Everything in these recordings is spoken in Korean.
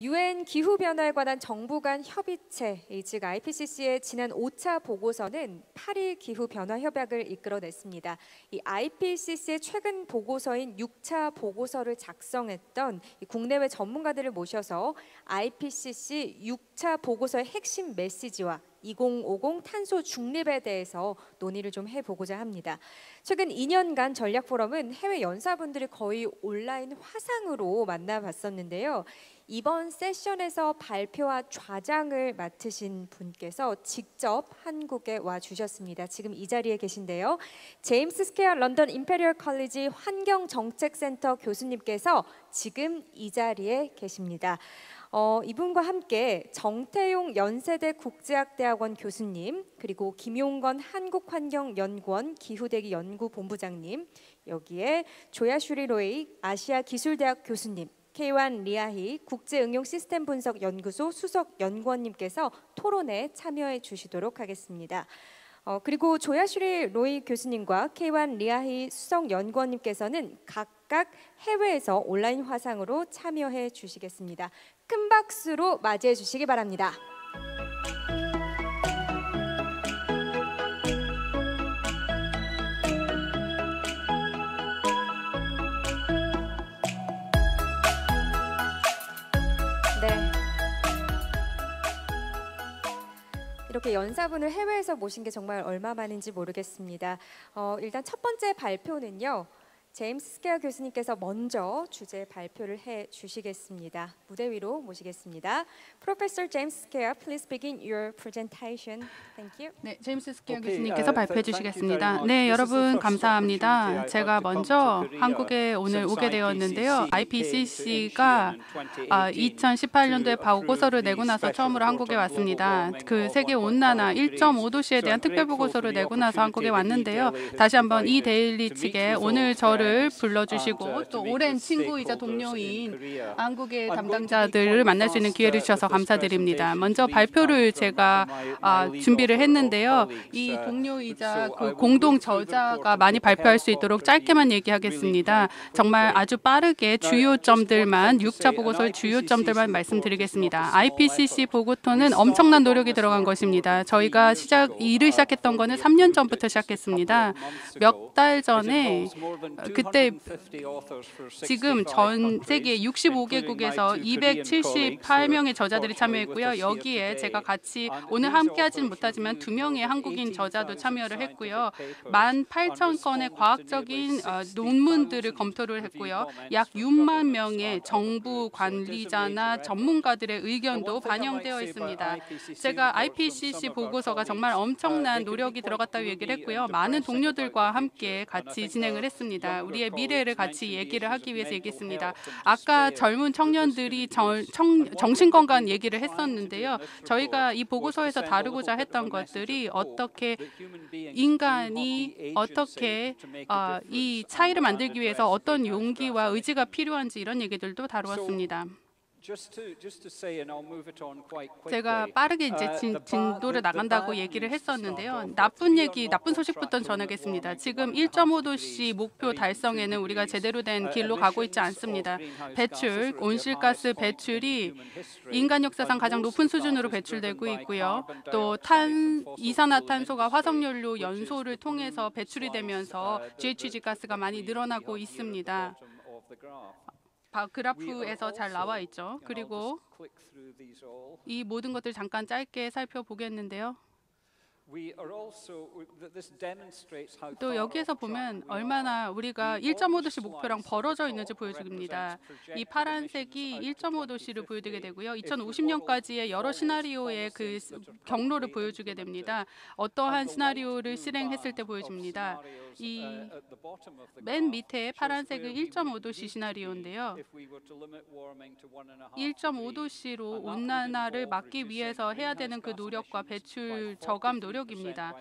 유엔 기후변화에 관한 정부 간 협의체, 즉 IPCC의 지난 5차 보고서는 파리 기후변화 협약을 이끌어냈습니다. 이 IPCC의 최근 보고서인 6차 보고서를 작성했던 국내외 전문가들을 모셔서 IPCC 6차 보고서의 핵심 메시지와 2050 탄소 중립에 대해서 논의를 좀 해보고자 합니다. 최근 2년간 전략 포럼은 해외 연사분들이 거의 온라인 화상으로 만나봤었는데요. 이번 세션에서 발표와 좌장을 맡으신 분께서 직접 한국에 와 주셨습니다. 지금 이 자리에 계신데요. 제임스 스퀘어 런던 임페리얼 컬리지 환경정책센터 교수님께서 지금 이 자리에 계십니다. 이분과 함께 정태용 연세대 국제학대학원 교수님, 그리고 김용건 한국환경연구원 기후대기 연구본부장님, 여기에 조야슈리 로이 아시아기술대학 교수님, 케이완 리아히 국제응용시스템분석연구소 수석연구원님께서 토론에 참여해 주시도록 하겠습니다. 그리고 조야슈리 로이 교수님과 케이완 리아히 수석연구원님께서는 각각 해외에서 온라인 화상으로 참여해 주시겠습니다. 큰 박수로 맞이해 주시기 바랍니다. 이렇게 연사분을 해외에서 모신 게 정말 얼마만인지 모르겠습니다. 일단 첫 번째 발표는요. 제임스 스퀘어 교수님께서 먼저 주제 발표를 해 주시겠습니다. 무대 위로 모시겠습니다. Professor James Square, please begin your presentation. Thank you. 네, 제임스 스퀘어 교수님께서 발표해 주시겠습니다. 네, 여러분 감사합니다. 제가 먼저 한국에 오늘 오게 되었는데요. IPCC가 2018년도에 보고서를 내고 나서 처음으로 한국에 왔습니다. 그 세계 온난화 1.5도씨에 대한 특별 보고서를 내고 나서 한국에 왔는데요. 다시 한번 이 데일리 측에 오늘 저를 불러주시고 또 오랜 친구이자 동료인 한국의 담당자들을 만날 수 있는 기회를 주셔서 감사드립니다. 먼저 발표를 제가 준비를 했는데요. 이 동료이자 그 공동 저자가 많이 발표할 수 있도록 짧게만 얘기하겠습니다. 정말 아주 빠르게 주요 점들만 6차 보고서의 주요 점들만 말씀드리겠습니다. IPCC 보고서는 엄청난 노력이 들어간 것입니다. 저희가 일을 시작했던 거는 3년 전부터 시작했습니다. 몇 달 전에 그때 지금 전 세계 65개국에서 278명의 저자들이 참여했고요. 여기에 제가 같이 오늘 함께하지는 못하지만 2명의 한국인 저자도 참여를 했고요. 18,000건의 과학적인 논문들을 검토를 했고요. 약 6만 명의 정부 관리자나 전문가들의 의견도 반영되어 있습니다. 제가 IPCC 보고서가 정말 엄청난 노력이 들어갔다고 얘기를 했고요. 많은 동료들과 함께 같이 진행을 했습니다. 우리의 미래를 같이 얘기를 하기 위해서 얘기했습니다. 아까 젊은 청년들이 정신건강 얘기를 했었는데요. 저희가 이 보고서에서 다루고자 했던 것들이 어떻게 인간이 어떻게 이 차이를 만들기 위해서 어떤 용기와 의지가 필요한지 이런 얘기들도 다루었습니다. 제가 빠르게 이제 진도를 나간다고 얘기를 했었는데요. 나쁜 소식부터 전하겠습니다. 지금 1.5도씨 목표 달성에는 우리가 제대로 된 길로 가고 있지 않습니다. 배출, 온실가스 배출이 인간 역사상 가장 높은 수준으로 배출되고 있고요. 또 이산화탄소가 화석연료 연소를 통해서 배출이 되면서 GHG 가스가 많이 늘어나고 있습니다. 그래프에서 잘 나와 있죠. 그리고 이 모든 것들 잠깐 짧게 살펴보겠는데요. 또 여기에서 보면 얼마나 우리가 1.5도씨 목표랑 벌어져 있는지 보여줍니다. 이 파란색이 1.5도씨를 보여주게 되고요. 2050년까지의 여러 시나리오의 그 경로를 보여주게 됩니다. 어떠한 시나리오를 실행했을 때 보여줍니다. 이 맨 밑에 파란색은 1.5도씨 시나리오인데요. 1.5도씨로 온난화를 막기 위해서 해야 되는 그 노력과 배출 저감 노력입니다.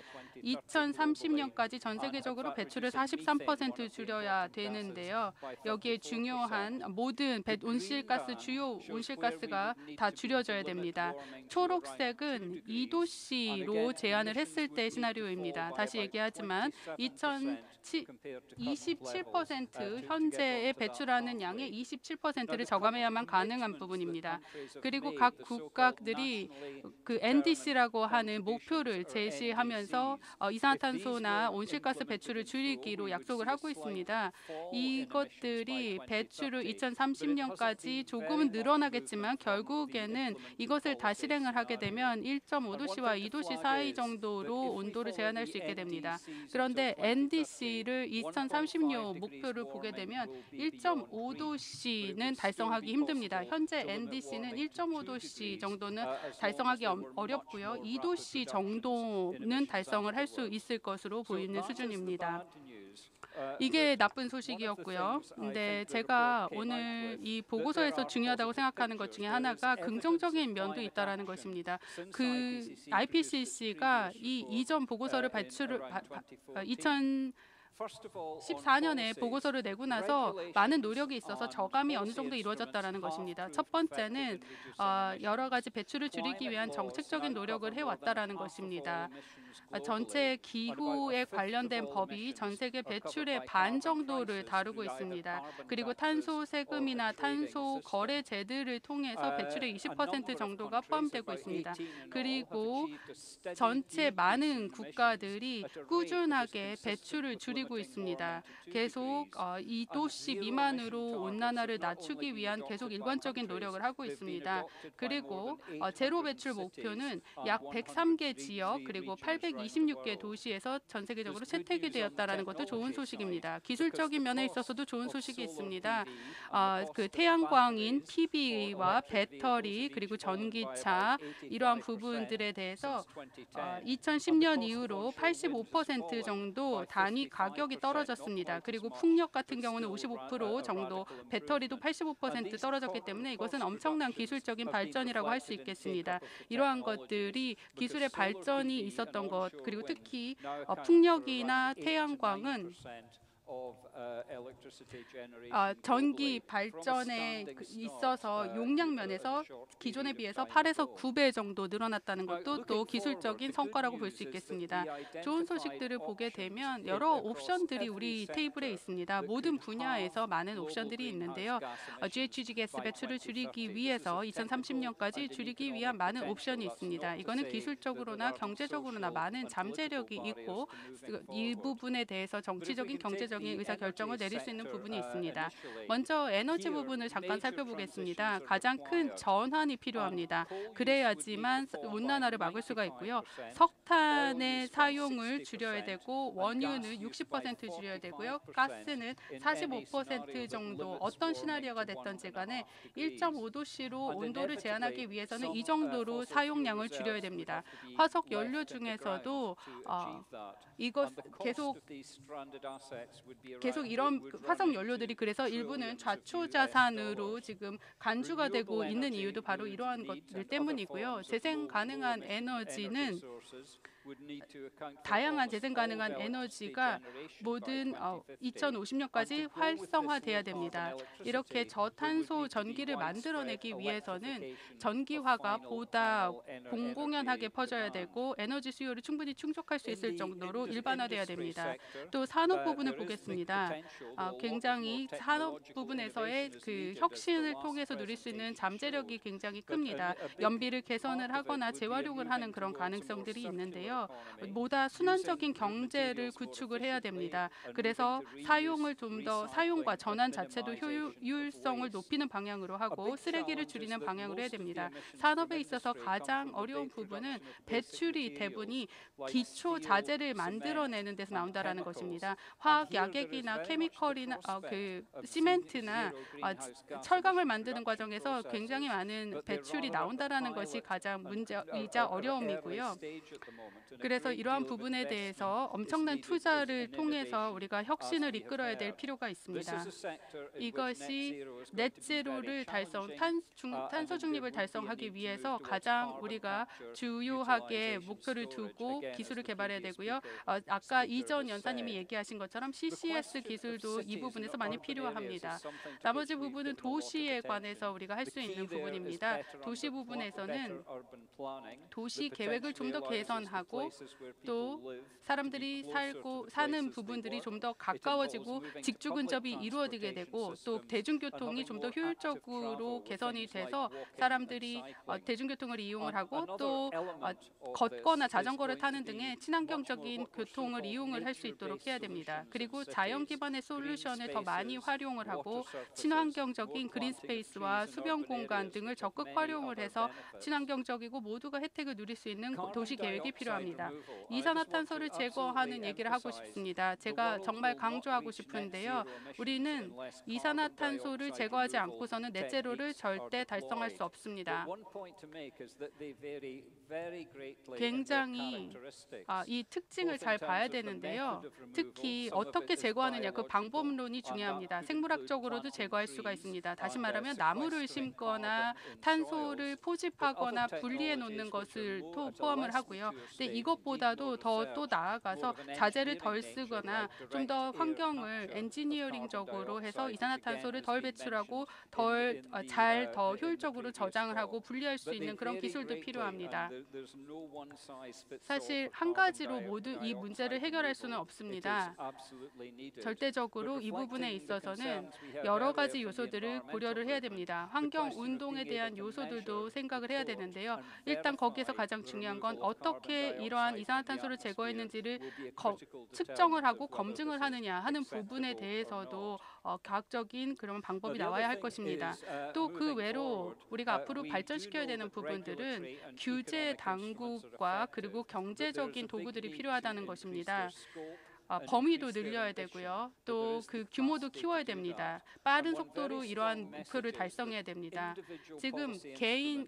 2030년까지 전 세계적으로 배출을 43% 줄여야 되는데요. 여기에 중요한 모든 온실가스, 주요 온실가스가 다 줄여져야 됩니다. 초록색은 2도씨로 제한을 했을 때 시나리오입니다. 다시 얘기하지만 27% 현재의 배출하는 양의 27%를 저감해야만 가능한 부분입니다. 그리고 각 국가들이 그 NDC라고 하는 목표를 제시하면서 이산화탄소나 온실가스 배출을 줄이기로 약속을 하고 있습니다. 이것들이 배출을 2030년까지 조금은 늘어나겠지만 결국에는 이것을 다 실행을 하게 되면 1.5도씨와 2도씨 사이 정도로 온도를 제한할 수 있게 됩니다. 그런데 NDC를 2030년 목표를 보게 되면 1.5도씨는 달성하기 힘듭니다. 현재 NDC는 1.5도씨 정도는 달성하기 어렵고요. 2도씨 정도는 달성을 할 수 있을 것으로 보이는 수준입니다. 이게 나쁜 소식이었고요. 근데 제가 오늘 이 보고서에서 중요하다고 생각하는 것 중에 하나가 긍정적인 면도 있다라는 것입니다. 그 IPCC가 이 이전 보고서를 2014년에 보고서를 내고 나서 많은 노력이 있어서 저감이 어느 정도 이루어졌다는 것입니다. 첫 번째는 여러 가지 배출을 줄이기 위한 정책적인 노력을 해왔다는 것입니다. 전체 기후에 관련된 법이 전 세계 배출의 반 정도를 다루고 있습니다. 그리고 탄소 세금이나 탄소 거래제들을 통해서 배출의 20% 정도가 포함되고 있습니다. 그리고 전체 많은 국가들이 꾸준하게 배출을 줄이고 있습니다. 계속 2도씨 미만으로 온난화를 낮추기 위한 계속 일관적인 노력을 하고 있습니다. 그리고 제로 배출 목표는 약 103개 지역 그리고 826개 도시에서 전 세계적으로 채택이 되었다는 것도 좋은 소식입니다. 기술적인 면에 있어서도 좋은 소식이 있습니다. 그 태양광인 PV와 배터리 그리고 전기차 이러한 부분들에 대해서 2010년 이후로 85% 정도 단위 가격이 떨어졌습니다. 그리고 풍력 같은 경우는 55% 정도, 배터리도 85% 떨어졌기 때문에 이것은 엄청난 기술적인 발전이라고 할 수 있겠습니다. 이러한 것들이 기술의 발전이 있었던 것, 그리고 특히 풍력이나 태양광은 전기 발전에 있어서 용량 면에서 기존에 비해서 8에서 9배 정도 늘어났다는 것도 또 기술적인 성과라고 볼 수 있겠습니다. 좋은 소식들을 보게 되면 여러 옵션들이 우리 테이블에 있습니다. 모든 분야에서 많은 옵션들이 있는데요. GHG 가스 배출을 줄이기 위해서 2030년까지 줄이기 위한 많은 옵션이 있습니다. 이거는 기술적으로나 경제적으로나 많은 잠재력이 있고 이 부분에 대해서 정치적인 경제적인 의사결정을 내릴 수 있는 부분이 있습니다. 먼저 에너지 부분을 잠깐 살펴보겠습니다. 가장 큰 전환이 필요합니다. 그래야지만 온난화를 막을 수가 있고요. 석탄의 사용을 줄여야 되고 원유는 60% 줄여야 되고요. 가스는 45% 정도 어떤 시나리오가 됐던지 간에 1.5도씨로 온도를 제한하기 위해서는 이 정도로 사용량을 줄여야 됩니다. 화석 연료 중에서도 이것 계속 이런 화석 연료들이 그래서 일부는 좌초자산으로 지금 간주가 되고 있는 이유도 바로 이러한 것들 때문이고요. 재생 가능한 에너지는 다양한 재생 가능한 에너지가 모든 2050년까지 활성화돼야 됩니다. 이렇게 저탄소 전기를 만들어내기 위해서는 전기화가 보다 공공연하게 퍼져야 되고 에너지 수요를 충분히 충족할 수 있을 정도로 일반화돼야 됩니다. 또 산업 부분을 보겠습니다. 굉장히 산업 부분에서의 그 혁신을 통해서 누릴 수 있는 잠재력이 굉장히 큽니다. 연비를 개선을 하거나 재활용을 하는 그런 가능성들이 있는데요. 보다 순환적인 경제를 구축을 해야 됩니다. 그래서 사용을 좀 더 사용과 전환 자체도 효율성을 높이는 방향으로 하고 쓰레기를 줄이는 방향으로 해야 됩니다. 산업에 있어서 가장 어려운 부분은 배출이 대부분이 기초 자재를 만들어내는 데서 나온다라는 것입니다. 화학 약액이나 케미컬이나 시멘트나 철강을 만드는 과정에서 굉장히 많은 배출이 나온다라는 것이 가장 문제이자 어려움이고요. 그래서 이러한 부분에 대해서 엄청난 투자를 통해서 우리가 혁신을 이끌어야 될 필요가 있습니다. 이것이 넷제로를 탄소 중립을 달성하기 위해서 가장 우리가 주요하게 목표를 두고 기술을 개발해야 되고요. 아까 이전 연사님이 얘기하신 것처럼 CCS 기술도 이 부분에서 많이 필요합니다. 나머지 부분은 도시에 관해서 우리가 할 수 있는 부분입니다. 도시 부분에서는 도시 계획을 좀 더 개선하고 또 사람들이 사는 부분들이 좀 더 가까워지고 직주 근접이 이루어지게 되고 또 대중교통이 좀 더 효율적으로 개선이 돼서 사람들이 대중교통을 이용을 하고 또 걷거나 자전거를 타는 등의 친환경적인 교통을 이용을 할 수 있도록 해야 됩니다. 그리고 자연 기반의 솔루션을 더 많이 활용을 하고 친환경적인 그린 스페이스와 수변 공간 등을 적극 활용을 해서 친환경적이고 모두가 혜택을 누릴 수 있는 도시 계획이 필요합니다. 이산화탄소를 제거하는 얘기를 하고 싶습니다. 제가 정말 강조하고 싶은데요. 우리는 이산화탄소를 제거하지 않고서는 넷제로를 절대 달성할 수 없습니다. 굉장히 이 특징을 잘 봐야 되는데요. 특히 어떻게 제거하느냐 그 방법론이 중요합니다. 생물학적으로도 제거할 수가 있습니다. 다시 말하면 나무를 심거나 탄소를 포집하거나 분리해 놓는 것을 포함을 하고요. 근데 이것보다도 또 나아가서 자재를 덜 쓰거나 좀 더 환경을 엔지니어링적으로 해서 이산화탄소를 덜 배출하고 더 효율적으로 저장을 하고 분리할 수 있는 그런 기술도 필요합니다. 사실 한 가지로 모두 이 문제를 해결할 수는 없습니다. 절대적으로 이 부분에 있어서는 여러 가지 요소들을 고려를 해야 됩니다. 환경 운동에 대한 요소들도 생각을 해야 되는데요. 일단 거기에서 가장 중요한 건 어떻게 이러한 이산화탄소를 제거했는지를 측정을 하고 검증을 하느냐 하는 부분에 대해서도 과학적인 그런 방법이 나와야 할 것입니다. 또 그 외로 우리가 앞으로 발전시켜야 되는 부분들은 규제 당국과 그리고 경제적인 도구들이 필요하다는 것입니다. 범위도 늘려야 되고요. 또 그 규모도 키워야 됩니다. 빠른 속도로 이러한 목표를 달성해야 됩니다. 지금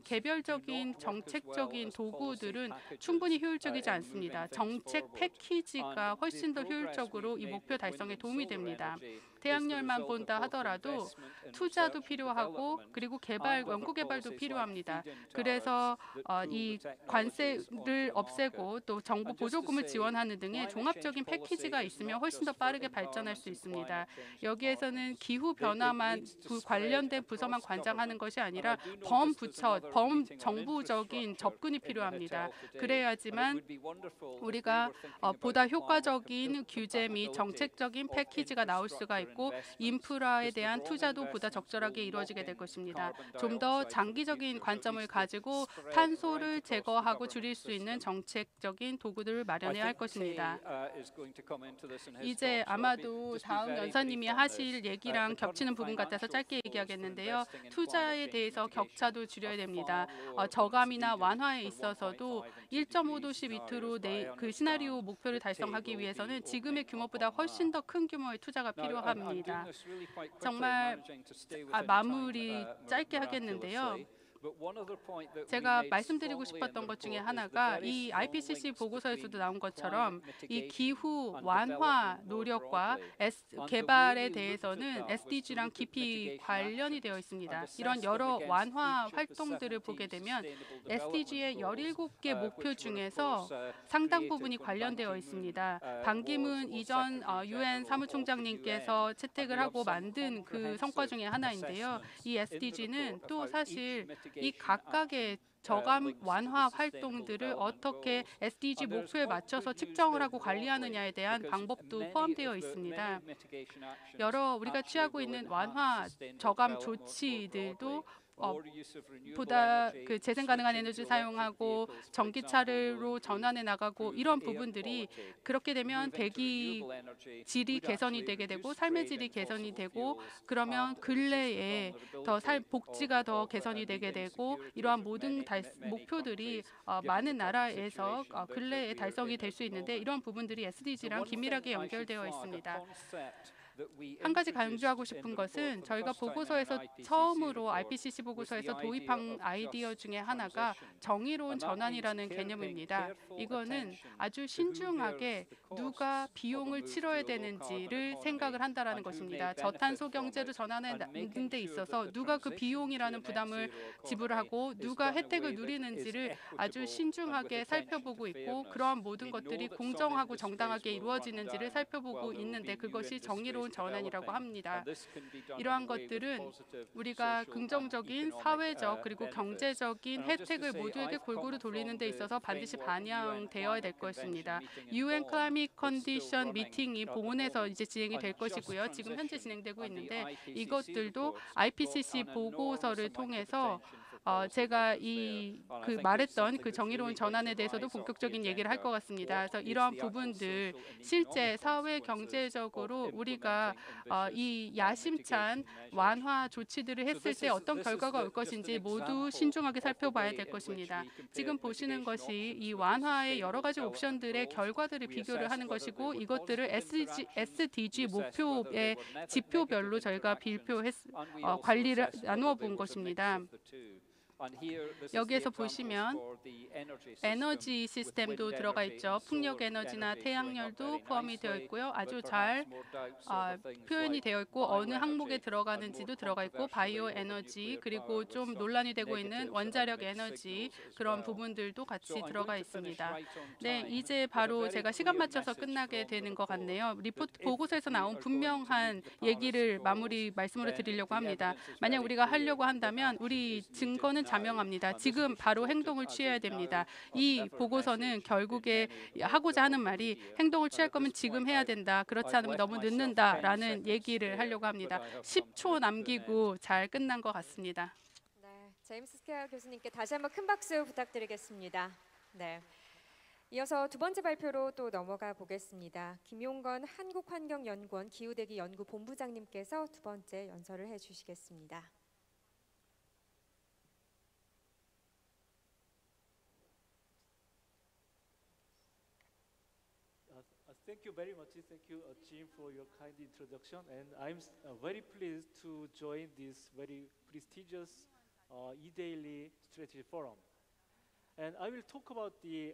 개별적인 정책적인 도구들은 충분히 효율적이지 않습니다. 정책 패키지가 훨씬 더 효율적으로 이 목표 달성에 도움이 됩니다. 태양열만 본다 하더라도 투자도 필요하고 그리고 연구 개발도 필요합니다. 그래서 이 관세를 없애고 또 정부 보조금을 지원하는 등의 종합적인 패키지가 있으면 훨씬 더 빠르게 발전할 수 있습니다. 여기에서는 기후 변화만 관련된 부서만 관장하는 것이 아니라 범정부적인 접근이 필요합니다. 그래야지만 우리가 보다 효과적인 규제 및 정책적인 패키지가 나올 수가 있고 인프라에 대한 투자도 보다 적절하게 이루어지게 될 것입니다. 좀 더 장기적인 관점을 가지고 탄소를 제거하고 줄일 수 있는 정책적인 도구들을 마련해야 할 것입니다. 이제 아마도 다음 연사님이 하실 얘기랑 겹치는 부분 같아서 짧게 얘기하겠는데요. 투자에 대해서 격차도 줄여야 됩니다. 저감이나 완화에 있어서도 1.5도씨 밑으로 그 시나리오 목표를 달성하기 위해서는 지금의 규모보다 훨씬 더 큰 규모의 투자가 필요합니다. 정말 마무리 짧게 하겠는데요. 제가 말씀드리고 싶었던 것 중에 하나가 이 IPCC 보고서에서도 나온 것처럼 이 기후 완화 노력과 개발에 대해서는 SDG랑 깊이 관련이 되어 있습니다. 이런 여러 완화 활동들을 보게 되면 SDG의 17개 목표 중에서 상당 부분이 관련되어 있습니다. 반기문 이전 UN 사무총장님께서 채택을 하고 만든 그 성과 중에 하나인데요. 이 SDG는 또 사실 이 각각의 저감 완화 활동들을 어떻게 SDG 목표에 맞춰서 측정을 하고 관리하느냐에 대한 방법도 포함되어 있습니다. 우리가 취하고 있는 완화 저감 조치들도 보다 그 재생 가능한 에너지 사용하고 전기차로 전환해 나가고 이런 부분들이 그렇게 되면 대기 질이 개선이 되게 되고 삶의 질이 개선이 되고 그러면 근래에 복지가 더 개선이 되게 되고 이러한 모든 목표들이 많은 나라에서 근래에 달성이 될 수 있는데 이런 부분들이 SDG랑 긴밀하게 연결되어 있습니다. 한 가지 강조하고 싶은 것은 저희가 보고서에서 처음으로 IPCC 보고서에서 도입한 아이디어 중에 하나가 정의로운 전환이라는 개념입니다. 이거는 아주 신중하게 누가 비용을 치러야 되는지를 생각을 한다라는 것입니다. 저탄소 경제로 전환하는 데 있어서 누가 그 비용이라는 부담을 지불하고 누가 혜택을 누리는지를 아주 신중하게 살펴보고 있고 그러한 모든 것들이 공정하고 정당하게 이루어지는지를 살펴보고 있는데 그것이 정의로운 전환이라고 합니다. 이러한 것들은 우리가 긍정적인 사회적 그리고 경제적인 혜택을 모두에게 골고루 돌리는 데 있어서 반드시 반영되어야 될 것입니다. UN Climate Condition 미팅이 본에서 이제 진행이 될 것이고요. 지금 현재 진행되고 있는데 이것들도 IPCC 보고서를 통해서 제가 말했던 그 정의로운 전환에 대해서도 본격적인 얘기를 할 것 같습니다. 그래서 이러한 부분들 실제 사회 경제적으로 우리가 이 야심찬 완화 조치들을 했을 때 어떤 결과가 올 것인지 모두 신중하게 살펴봐야 될 것입니다. 지금 보시는 것이 이 완화의 여러 가지 옵션들의 결과들을 비교를 하는 것이고 이것들을 SDG 목표의 지표별로 저희가 관리를 나누어 본 것입니다. 여기에서 보시면 에너지 시스템도 들어가 있죠. 풍력 에너지나 태양열도 포함이 되어 있고요. 아주 잘 표현이 되어 있고 어느 항목에 들어가는지도 들어가 있고 바이오 에너지 그리고 좀 논란이 되고 있는 원자력 에너지 그런 부분들도 같이 들어가 있습니다. 네, 이제 바로 제가 시간 맞춰서 끝나게 되는 것 같네요. 리포트 보고서에서 나온 분명한 얘기를 말씀으로 드리려고 합니다. 만약 우리가 하려고 한다면 우리 증거는 자명합니다. 지금 바로 행동을 취해야 됩니다. 이 보고서는 결국에 하고자 하는 말이 행동을 취할 거면 지금 해야 된다. 그렇지 않으면 너무 늦는다라는 얘기를 하려고 합니다. 10초 남기고 잘 끝난 것 같습니다. 네, 제임스 스퀘어 교수님께 다시 한번 큰 박수 부탁드리겠습니다. 네. 이어서 두 번째 발표로 또 넘어가 보겠습니다. 김용건 한국환경연구원 기후대기 연구본부장님께서 두 번째 연설을 해주시겠습니다. Thank you very much. Thank you, Jim, for your kind introduction. And I'm very pleased to join this very prestigious eDaily Strategy Forum. And I will talk about the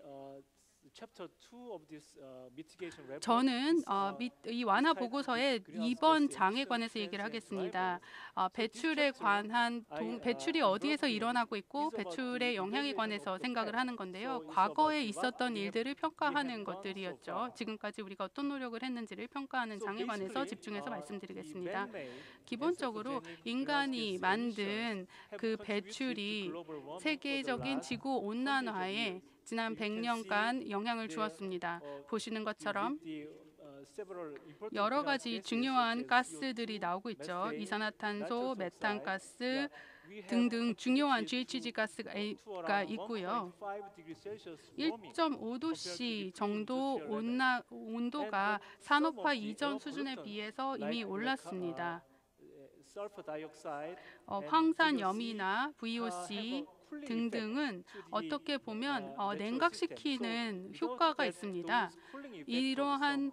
chapter 2 of this mitigation report. 저는 이 완화 보고서의 2번 장에 관해서 얘기를 하겠습니다. 배출에 관한 배출이 어디에서 일어나고 있고 배출의 영향에 관해서 생각을 하는 건데요. 과거에 있었던 일들을 평가하는 것들이었죠. 지금까지 우리가 어떤 노력을 했는지를 평가하는 장에 관해서 집중해서 말씀드리겠습니다. 기본적으로 인간이 만든 그 배출이 세계적인 지구 온난화에 지난 100년간 영향을 주었습니다. 보시는 것처럼 여러 가지 중요한 가스들이 나오고 있죠. 이산화탄소, 메탄가스 등등 중요한 GHG 가스가 있고요. 1.5도씨 정도 온도가 산업화 이전 수준에 비해서 이미 올랐습니다. 황산염이나 VOC 등등은 어떻게 보면 냉각시키는 효과가 있습니다. 이러한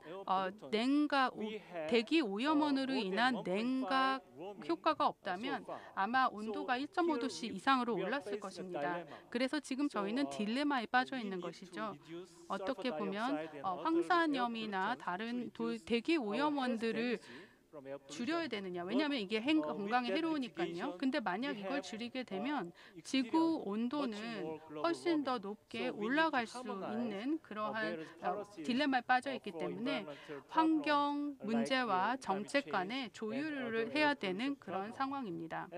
대기 오염원으로 인한 냉각 효과가 없다면 아마 온도가 1.5도씨 이상으로 올랐을 것입니다. 그래서 지금 저희는 딜레마에 빠져 있는 것이죠. 어떻게 보면 황산염이나 다른 대기 오염원들을 줄여야 되느냐. 왜냐하면 이게 건강에 해로우니까요. 근데 만약 이걸 줄이게 되면 지구 온도는 훨씬 더 높게 올라갈 수 있는 그러한 딜레마에 빠져 있기 때문에 환경 문제와 정책 간의 조율을 해야 되는 그런 상황입니다.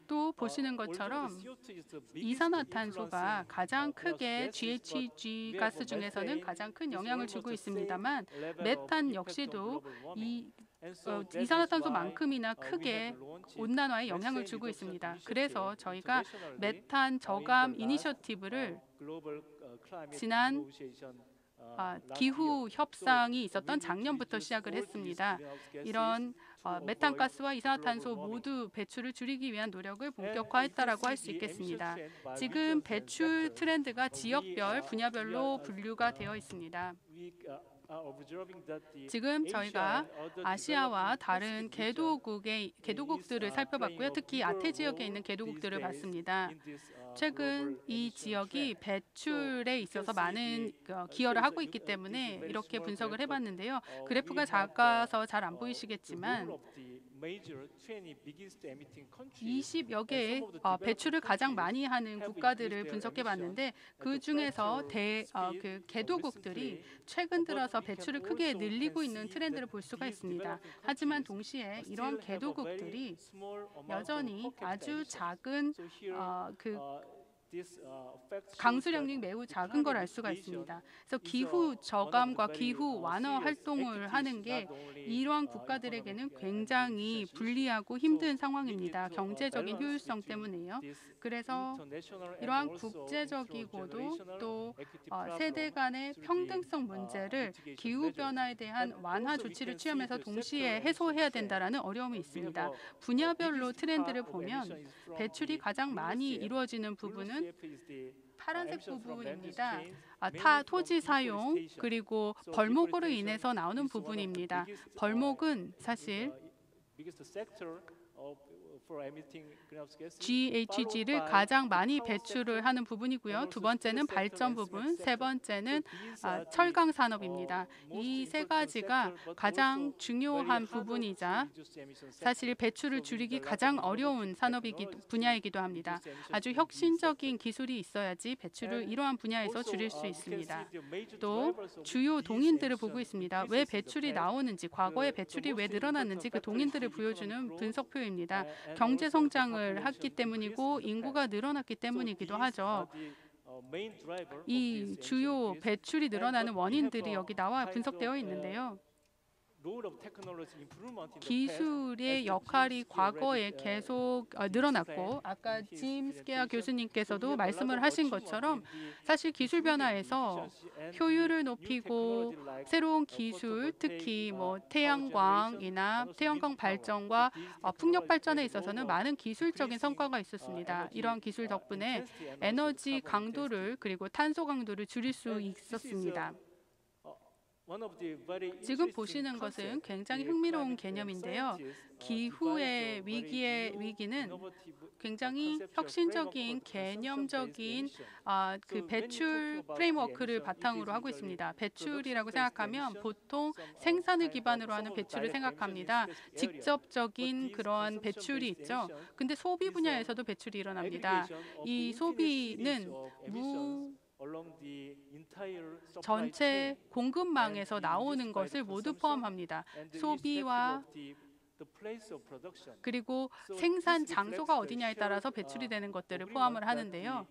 또 보시는 것처럼 이산화탄소가 가장 크게 GHG 가스 중에서는 가장 큰 영향을 주고 있습니다만 메탄 역시도 이산화탄소만큼이나 크게 온난화에 영향을 주고 있습니다. 그래서 저희가 메탄 저감 이니셔티브를 지난 기후 협상이 있었던 작년부터 시작을 했습니다. 이런 메탄가스와 이산화탄소 모두 배출을 줄이기 위한 노력을 본격화했다라고 할 수 있겠습니다. 지금 배출 트렌드가 지역별, 분야별로 분류가 되어 있습니다. 지금 저희가 아시아와 다른 개도국들을 살펴봤고요. 특히 아태 지역에 있는 개도국들을 봤습니다. 최근 이 지역이 배출에 있어서 많은 기여를 하고 있기 때문에 이렇게 분석을 해봤는데요. 그래프가 작아서 잘 안 보이시겠지만 20여 개의 배출을 가장 많이 하는 국가들을 분석해봤는데 그 중에서 개도국들이 최근 들어서 배출을 크게 늘리고 있는 트렌드를 볼 수가 있습니다. 하지만 동시에 이런 개도국들이 여전히 아주 작은 강수량이 매우 작은 걸 알 수가 있습니다. 그래서 기후 저감과 기후 완화 활동을 하는 게 이러한 국가들에게는 굉장히 불리하고 힘든 상황입니다. 경제적인 효율성 때문에요. 그래서 이러한 국제적이고도 또 세대 간의 평등성 문제를 기후 변화에 대한 완화 조치를 취하면서 동시에 해소해야 된다라는 어려움이 있습니다. 분야별로 트렌드를 보면 배출이 가장 많이 이루어지는 부분은 파란색 부분입니다. 토지 사용 그리고 벌목으로 인해서 나오는 부분입니다. 벌목은 사실 GHG를 가장 많이 배출을 하는 부분이고요. 두 번째는 발전 부분, 세 번째는 철강 산업입니다. 이 세 가지가 가장 중요한 부분이자 사실 배출을 줄이기 가장 어려운 분야이기도 합니다. 아주 혁신적인 기술이 있어야지 배출을 이러한 분야에서 줄일 수 있습니다. 또 주요 동인들을 보고 있습니다. 왜 배출이 나오는지, 과거에 배출이 왜 늘어났는지 그 동인들을 보여주는 분석표입니다. 경제 성장을 했기 때문이고 인구가 늘어났기 때문이기도 하죠. 이 주요 배출이 늘어나는 원인들이 여기 나와 분석되어 있는데요. 기술의 역할이 과거에 계속 늘어났고 아까 짐 스케아 교수님께서도 말씀을 하신 것처럼 사실 기술 변화에서 효율을 높이고 새로운 기술 특히 태양광이나 태양광 발전과 풍력 발전에 있어서는 많은 기술적인 성과가 있었습니다. 이러한 기술 덕분에 에너지 강도를 그리고 탄소 강도를 줄일 수 있었습니다. 지금 보시는 것은 굉장히 흥미로운 개념인데요. 기후의 위기는 굉장히 혁신적인 개념적인 배출 프레임워크를 바탕으로 하고 있습니다. 배출이라고 생각하면 보통 생산을 기반으로 하는 배출을 생각합니다. 직접적인 그러한 배출이 있죠. 근데 소비 분야에서도 배출이 일어납니다. 이 소비는 전체 공급망에서 나오는 것을 모두 포함합니다. 소비와 그리고 생산 장소가 어디냐에 따라서 배출이 되는 것들을 포함을 하는데요.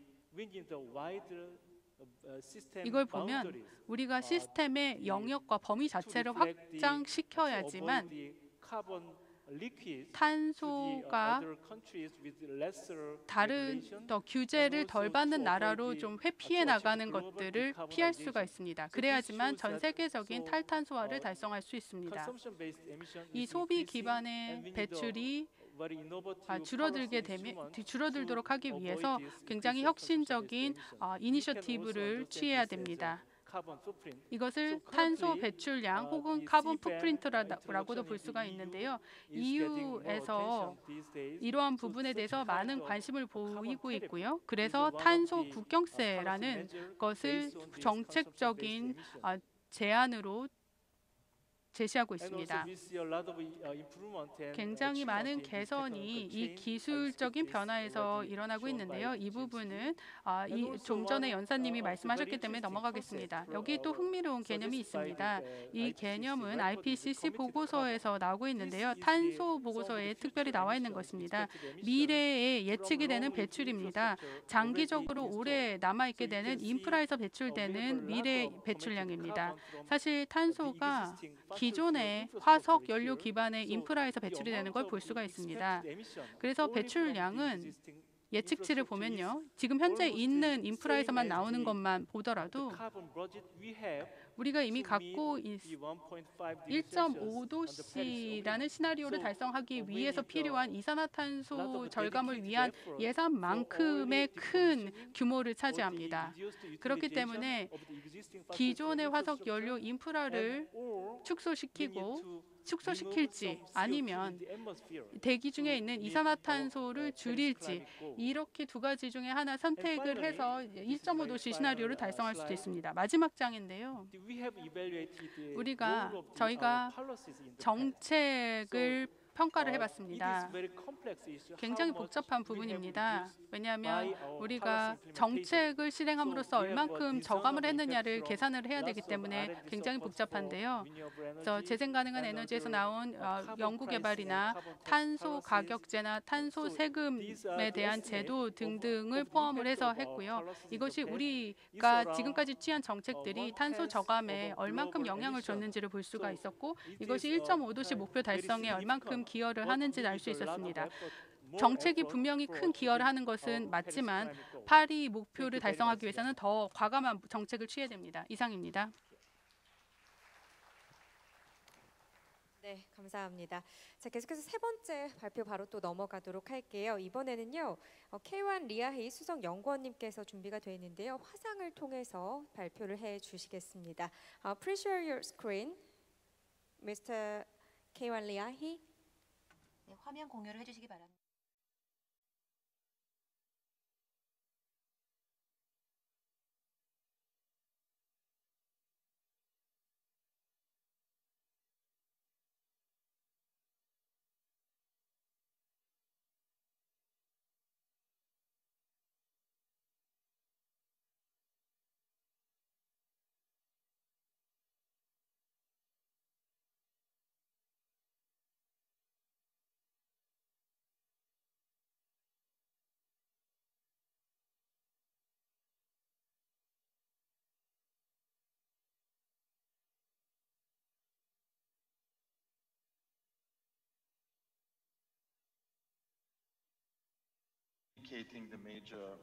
이걸 보면 우리가 시스템의 영역과 범위 자체를 확장시켜야지만 탄소가 다른 규제를 덜 받는 나라로 좀 회피해 나가는 것들을 피할 수가 있습니다. 그래야지만 전 세계적인 탈탄소화를 달성할 수 있습니다. 이 소비 기반의 배출이 줄어들도록 하기 위해서 굉장히 혁신적인 이니셔티브를 취해야 됩니다. 이것을 탄소 배출량 혹은 카본 풋프린트라고도 볼 수가 있는데요. EU에서 이러한 부분에 대해서 많은 관심을 보이고 있고요. 그래서 탄소 국경세라는 것을 정책적인 제안으로 제시하고 있습니다. 굉장히 많은 개선이 이 기술적인 변화에서 일어나고 있는데요. 이 부분은 좀 전에 연사님이 말씀하셨기 때문에 넘어가겠습니다. 여기 또 흥미로운 개념이 있습니다. 이 개념은 IPCC 보고서에서 나오고 있는데요. 탄소 보고서에 특별히 나와 있는 것입니다. 미래에 예측이 되는 배출입니다. 장기적으로 오래 남아있게 되는 인프라에서 배출되는 미래 배출량입니다. 사실 탄소가 기존의 화석 연료 기반의 인프라에서 배출이 되는 걸 볼 수가 있습니다. 그래서 배출량은 예측치를 보면요. 지금 현재 있는 인프라에서만 나오는 것만 보더라도 우리가 이미 to 갖고 meet the 1.5 degree Celsius on the Paris 1.5도씨라는 시나리오를 So, 달성하기 we 위해서 need 필요한 lot 이산화탄소 of 절감을 dedicated 위한 effort 예산만큼의 for 큰 already 규모를 or the 차지합니다. reduced 그렇기 utilization 때문에 of the existing fossil 기존의 fuel 화석 연료 infrastructure 인프라를 and or 축소시키고 we need to 축소시킬지 remove some CO2 아니면 in the atmosphere 대기 중에 to 있는 meet 이산화탄소를 our, 줄일지 Paris climate goal. 이렇게 두 가지 중에 하나 선택을 finally, 해서 this is my 1.5도씨 final, 시나리오를 달성할 수도 slide. 있습니다. 마지막 장인데요. We have evaluated the 우리가 role of 저희가 our policies in the past. 정책을 평가를 It 해봤습니다. is very complex issue. 굉장히 How much 복잡한 we have 부분입니다. reduced 왜냐하면 by our 우리가 policy implementation. 정책을 실행함으로써 So we have 얼만큼 discern 저감을 of impact 했느냐를 from 계산을 해야 되기 lots of 때문에 R&D 굉장히 support 복잡한데요. for renewable 그래서 energy 재생 가능한 and 에너지에서 other, 나온 carbon 연구 pricing 개발이나 and carbon tax 탄소 policies. 가격제나 탄소 So these are 세금에 the 대한 estimate 제도 of 등등을 the 포함을 impact 해서 of our 했고요. policies in the 이것이 past. 우리가 It's around 지금까지 취한 정책들이 탄소 1/10 저감에 of 얼만큼 global 영향을 emission. 줬는지를 볼 수가 So 있었고 it 이것이 is a 1.5도씨 목표 very 달성에 얼만큼 significant, 기여를 but 하는지 we 알 수 need a lot of 있었습니다. effort, more 정책이 effort 분명히 for 큰 기여를 achieving 하는 것은 our Paris 맞지만 climate goal. 파리 목표를 Thank you very 달성하기 much. 위해서는 더 과감한 정책을 취해야 됩니다. 이상입니다. 네, 감사합니다. 자, 계속해서 세 번째 발표 바로 또 넘어가도록 할게요. 이번에는요, K1 리아헤이 수석 연구원님께서 준비가 되어 있는데요. 화상을 통해서 발표를 해 주시겠습니다. Please share your screen, Mr. K1 리아헤이. 네, 화면 공유를 해주시기 바랍니다. indicating the major.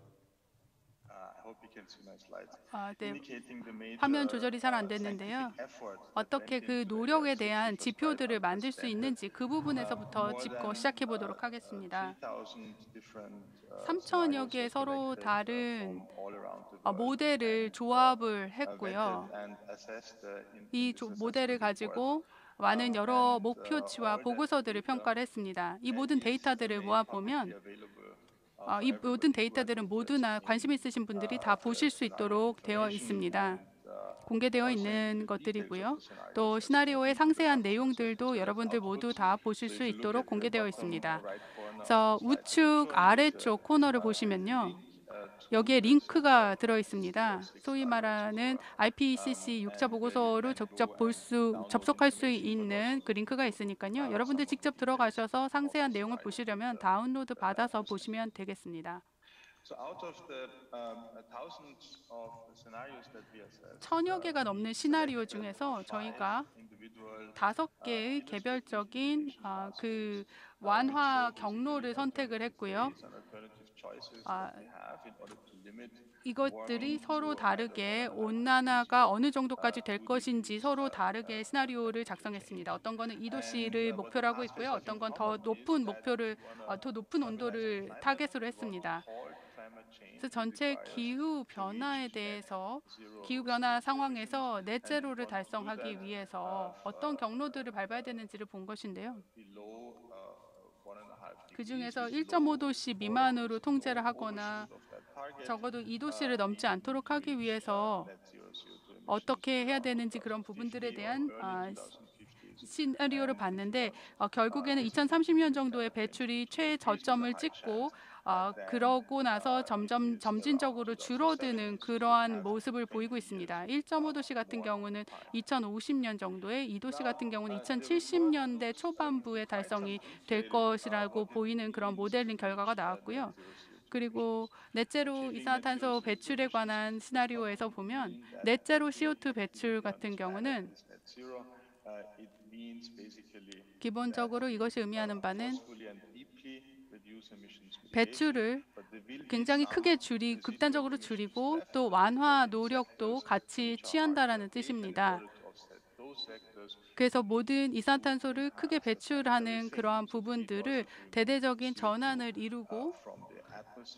I hope you can see my slides. 네, Indicating the major, 화면 조절이 잘 안 됐는데요. scientific effort that 어떻게 went 그 into the 노력에 research 대한 was quite 지표들을 만들 수 unprecedented. 있는지 그 부분에서부터 More 짚고 than, 시작해 보도록 하겠습니다. 3,000 different, 3,000여 scenarios 개의 were 서로 collected, 다른 from all around the world 모델을 and, 조합을 했고요. vetted and assessed, in 이 this 모델을 assessment report. 가지고 많은 여러 And, 목표치와 all that 보고서들을 data 평가를 했습니다. 이 that 모든 is 데이터들을 made 모아보면 publicly available, 이 for 모든 everybody who has 데이터들은 모두나 interest 관심 in, 있으신 분들이 다 the 보실 수 scenario 있도록 되어 information 있습니다. and, 공개되어 also 있는 into the details 것들이고요. of the scenarios 또 as 시나리오의 into the 상세한 numbers, 내용들도 as 여러분들 모두 outputs. 다 보실 So 수 if you look 있도록 at the 공개되어 bottom, 있습니다. right corner 그래서 of the slide, 우측 showing you the, 아래쪽 코너를 보시면요. link, to 여기에 the 링크가 so-called 들어 있습니다. IPCC 소위 scenarios 말하는 for, IPCC 6차 and where you 보고서를 can 직접 go 볼 and 수 download 접속할 수 information, but 있는 also 그 링크가 to, 있으니까요. some 여러분들 of the 직접 details 들어가셔서 of 상세한 the 내용을 slide 보시려면 with, 다운로드 the 받아서 analysis. 보시면 되겠습니다. So out of the thousands of scenarios that we assessed, 천여 개가 넘는 시나리오 selected 중에서 5 저희가 individual 5개의 개별적인 그 완화 경로를 선택을 했고요. 이것들이 서로 다르게 온난화가 어느 정도까지 될 것인지 서로 다르게 시나리오를 작성했습니다. 어떤 거는 2도씨를 목표로 하고 있고요. 어떤 건 더 높은 목표를, 더 높은 온도를 타겟으로 했습니다. 그래서 전체 기후 변화에 대해서 기후 변화 상황에서 넷제로를 달성하기 위해서 어떤 경로들을 밟아야 되는지를 본 것인데요. 그 중에서 1.5도씨 미만으로 통제를 하거나 적어도 2도씨를 넘지 않도록 하기 위해서 어떻게 해야 되는지 그런 부분들에 대한 시나리오를 봤는데 결국에는 2030년 정도의 배출이 최저점을 찍고 그러고 나서 점진적으로 줄어드는 그러한 모습을 보이고 있습니다. 1.5도씨 같은 경우는 2050년 정도에 2도씨 같은 경우는 2070년대 초반부에 달성이 될 것이라고 보이는 그런 모델링 결과가 나왔고요. 그리고 넷제로 이산화탄소 배출에 관한 시나리오에서 보면 넷제로 CO2 배출 같은 경우는 기본적으로 이것이 의미하는 바는 배출을 굉장히 크게 극단적으로 줄이고 또 완화 노력도 같이 취한다라는 뜻입니다. 그래서 모든 이산화탄소를 크게 배출하는 그러한 부분들을 대대적인 전환을 이루고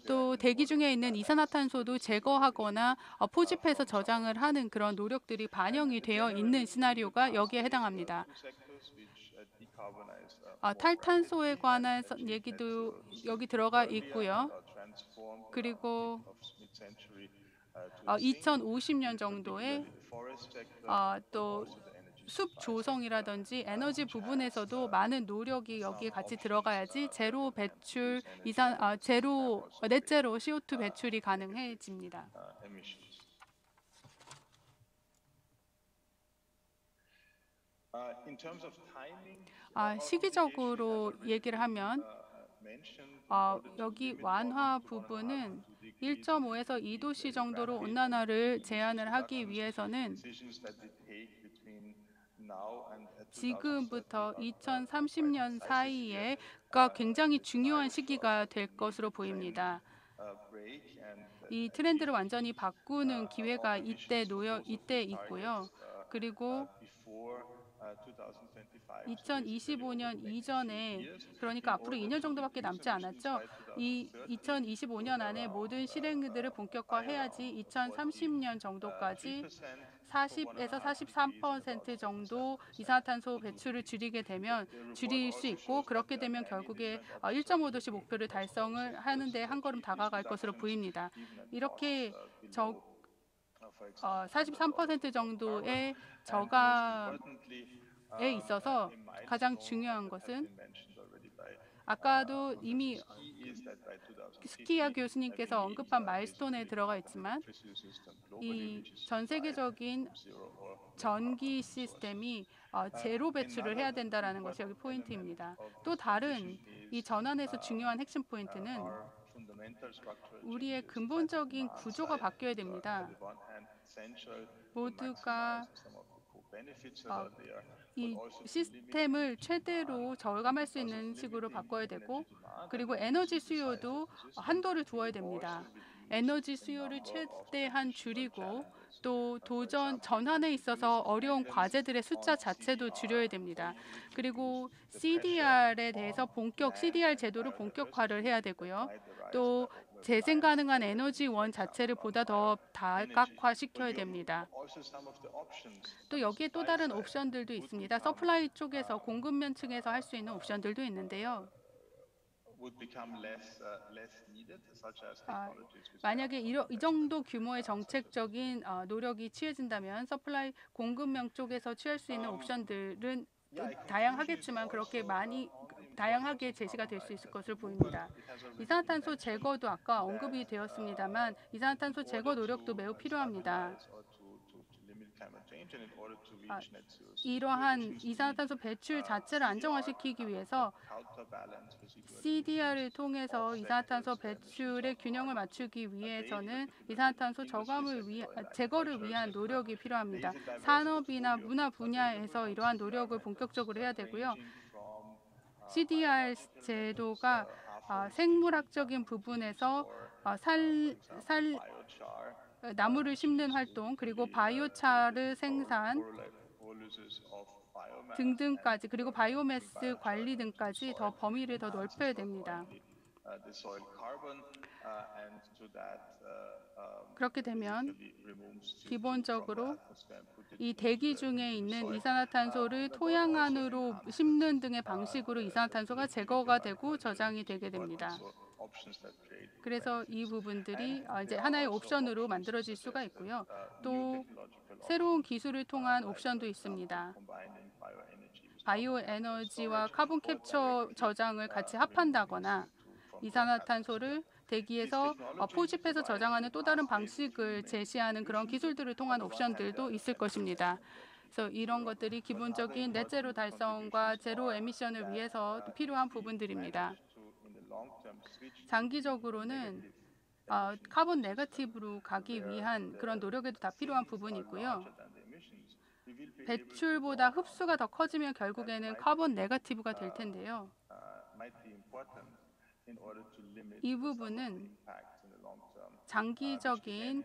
또 대기 중에 있는 이산화탄소도 제거하거나 포집해서 저장을 하는 그런 노력들이 반영이 되어 있는 시나리오가 여기에 해당합니다. 탈탄소에 관한 얘기도 여기 들어가 있고요. 그리고 2050년 정도에 또 숲 조성이라든지 에너지 부분에서도 많은 노력이 여기에 같이 들어가야지 제로 배출 넷제로 CO2 배출이 가능해집니다. 시기적으로 얘기를 하면 여기 완화 부분은 1.5에서 2도씨 정도로 온난화를 제한을 하기 위해서는 지금부터 2030년 사이에가 굉장히 중요한 시기가 될 것으로 보입니다. 이 트렌드를 완전히 바꾸는 기회가 이때 있고요. 그리고 2025년 이전에, 그러니까 앞으로 2년 정도밖에 남지 않았죠. 이 2025년 안에 모든 실행들을 본격화해야지 2030년 정도까지 40에서 43% 정도 이산화탄소 배출을 줄일 수 있고, 그렇게 되면 결국에 1.5도씨 목표를 달성을 하는데 한 걸음 다가갈 것으로 보입니다. 이렇게 43% 정도의 저감에 있어서 가장 중요한 것은 아까도 이미 스키야 교수님께서 언급한 마일스톤에 들어가 있지만 이 전 세계적인 전기 시스템이 제로 배출을 해야 된다는 것이 여기 포인트입니다. 또 다른 이 전환에서 중요한 핵심 포인트는 우리의 근본적인 구조가 바뀌어야 됩니다. 모두가 이 시스템을 최대로 절감할 수 있는 식으로 바꿔야 되고, 그리고 에너지 수요도 한도를 두어야 됩니다. 에너지 수요를 최대한 줄이고 또 전환에 있어서 어려운 과제들의 숫자 자체도 줄여야 됩니다. 그리고 CDR에 대해서 CDR 제도를 본격화를 해야 되고요. 또 재생 가능한 에너지원 자체를 보다 더 다각화시켜야 됩니다. 또 여기에 또 다른 옵션들도 있습니다. 서플라이 쪽에서 공급면 층에서 할 수 있는 옵션들도 있는데요. 만약에 이 정도 규모의 정책적인 노력이 취해진다면 서플라이 공급면 쪽에서 취할 수 있는 옵션들은 다양하겠지만 그렇게 다양하게 제시가 될 수 있을 것으로 보입니다. 이산화탄소 제거도 아까 언급이 되었습니다만 이산화탄소 제거 노력도 매우 필요합니다. 이러한 이산화탄소 배출 자체를 안정화시키기 위해서 CDR을 통해서 이산화탄소 배출의 균형을 맞추기 위해서는 이산화탄소 제거를 위한 노력이 필요합니다. 산업이나 문화 분야에서 이러한 노력을 본격적으로 해야 되고요. CDR 제도가 생물학적인 부분에서 나무를 심는 활동, 그리고 바이오차르 생산 등등까지, 그리고 바이오매스 관리 등까지 범위를 더 넓혀야 됩니다. 그렇게 되면 기본적으로 이 대기 중에 있는 이산화탄소를 토양 안으로 심는 등의 방식으로 이산화탄소가 제거가 되고 저장이 되게 됩니다. 그래서 이 부분들이 이제 하나의 옵션으로 만들어질 수가 있고요. 또 새로운 기술을 통한 옵션도 있습니다. 바이오 에너지와 카본 캡처 저장을 같이 합한다거나 이산화탄소를 대기에서 포집해서 저장하는 또 다른 방식을 제시하는 그런 기술들을 통한 옵션들도 있을 것입니다. 그래서 이런 것들이 기본적인 넷제로 달성과 제로 에미션을 위해서 필요한 부분들입니다. 장기적으로는 카본 네거티브로 가기 위한 그런 노력에도 다 필요한 부분이 있고요. 배출보다 흡수가 더 커지면 결국에는 카본 네거티브가 될 텐데요. 이 부분은 장기적인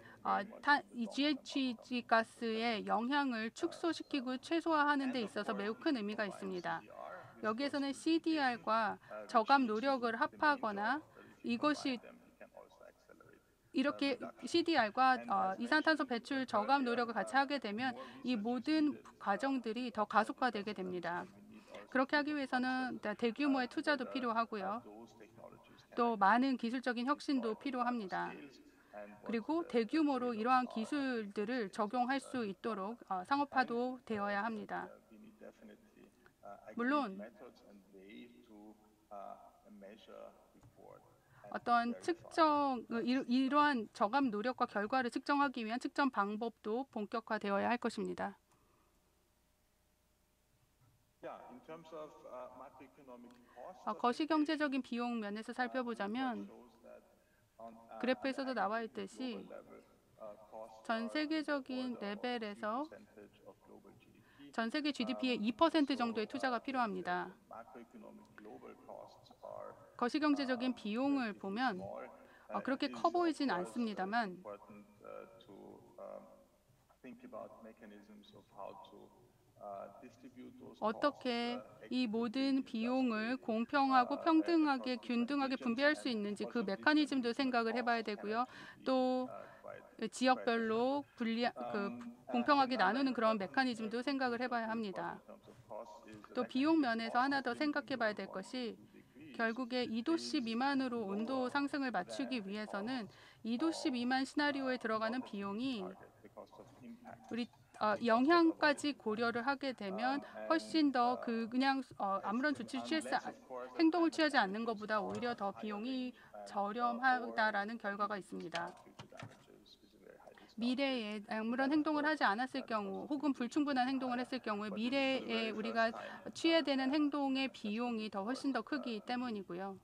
이 GHG 가스의 영향을 축소시키고 최소화하는 데 있어서 매우 큰 의미가 있습니다. 여기에서는 CDR과 저감 노력을 합하거나 이것이 이렇게 CDR과 이산탄소 배출 저감 노력을 같이 하게 되면 이 모든 과정들이 더 가속화되게 됩니다. 그렇게 하기 위해서는 대규모의 투자도 필요하고요. 또 많은 기술적인 혁신도 필요합니다. 그리고 대규모로 이러한 기술들을 적용할 수 있도록 상업화도 되어야 합니다. 물론 어떤 측정, 이러한 저감 노력과 결과를 측정하기 위한 측정 방법도 본격화되어야 할 것입니다. 거시경제적인 비용 면에서 살펴보자면 그래프에서도 나와 있듯이 전 세계적인 레벨에서 전 세계 GDP의 2% 정도의 투자가 필요합니다. 거시경제적인 비용을 보면 그렇게 커 보이진 않습니다만 어떻게 이 모든 비용을 공평하고 평등하게 균등하게 분배할 수 있는지 그 메커니즘도 생각을 해봐야 되고요. 또 지역별로 공평하게 나누는 그런 메커니즘도 생각을 해봐야 합니다. 또 비용 면에서 하나 더 생각해봐야 될 것이 결국에 2도씨 미만으로 온도 상승을 맞추기 위해서는 2도씨 미만 시나리오에 들어가는 비용이 우리 영향까지 고려를 하게 되면 훨씬 더 그냥 아무런 행동을 취하지 않는 것보다 오히려 더 비용이 저렴하다라는 결과가 있습니다. 미래에 아무런 행동을 하지 않았을 경우 혹은 불충분한 행동을 했을 경우에 미래에 우리가 취해야 되는 행동의 비용이 훨씬 더 크기 때문이고요.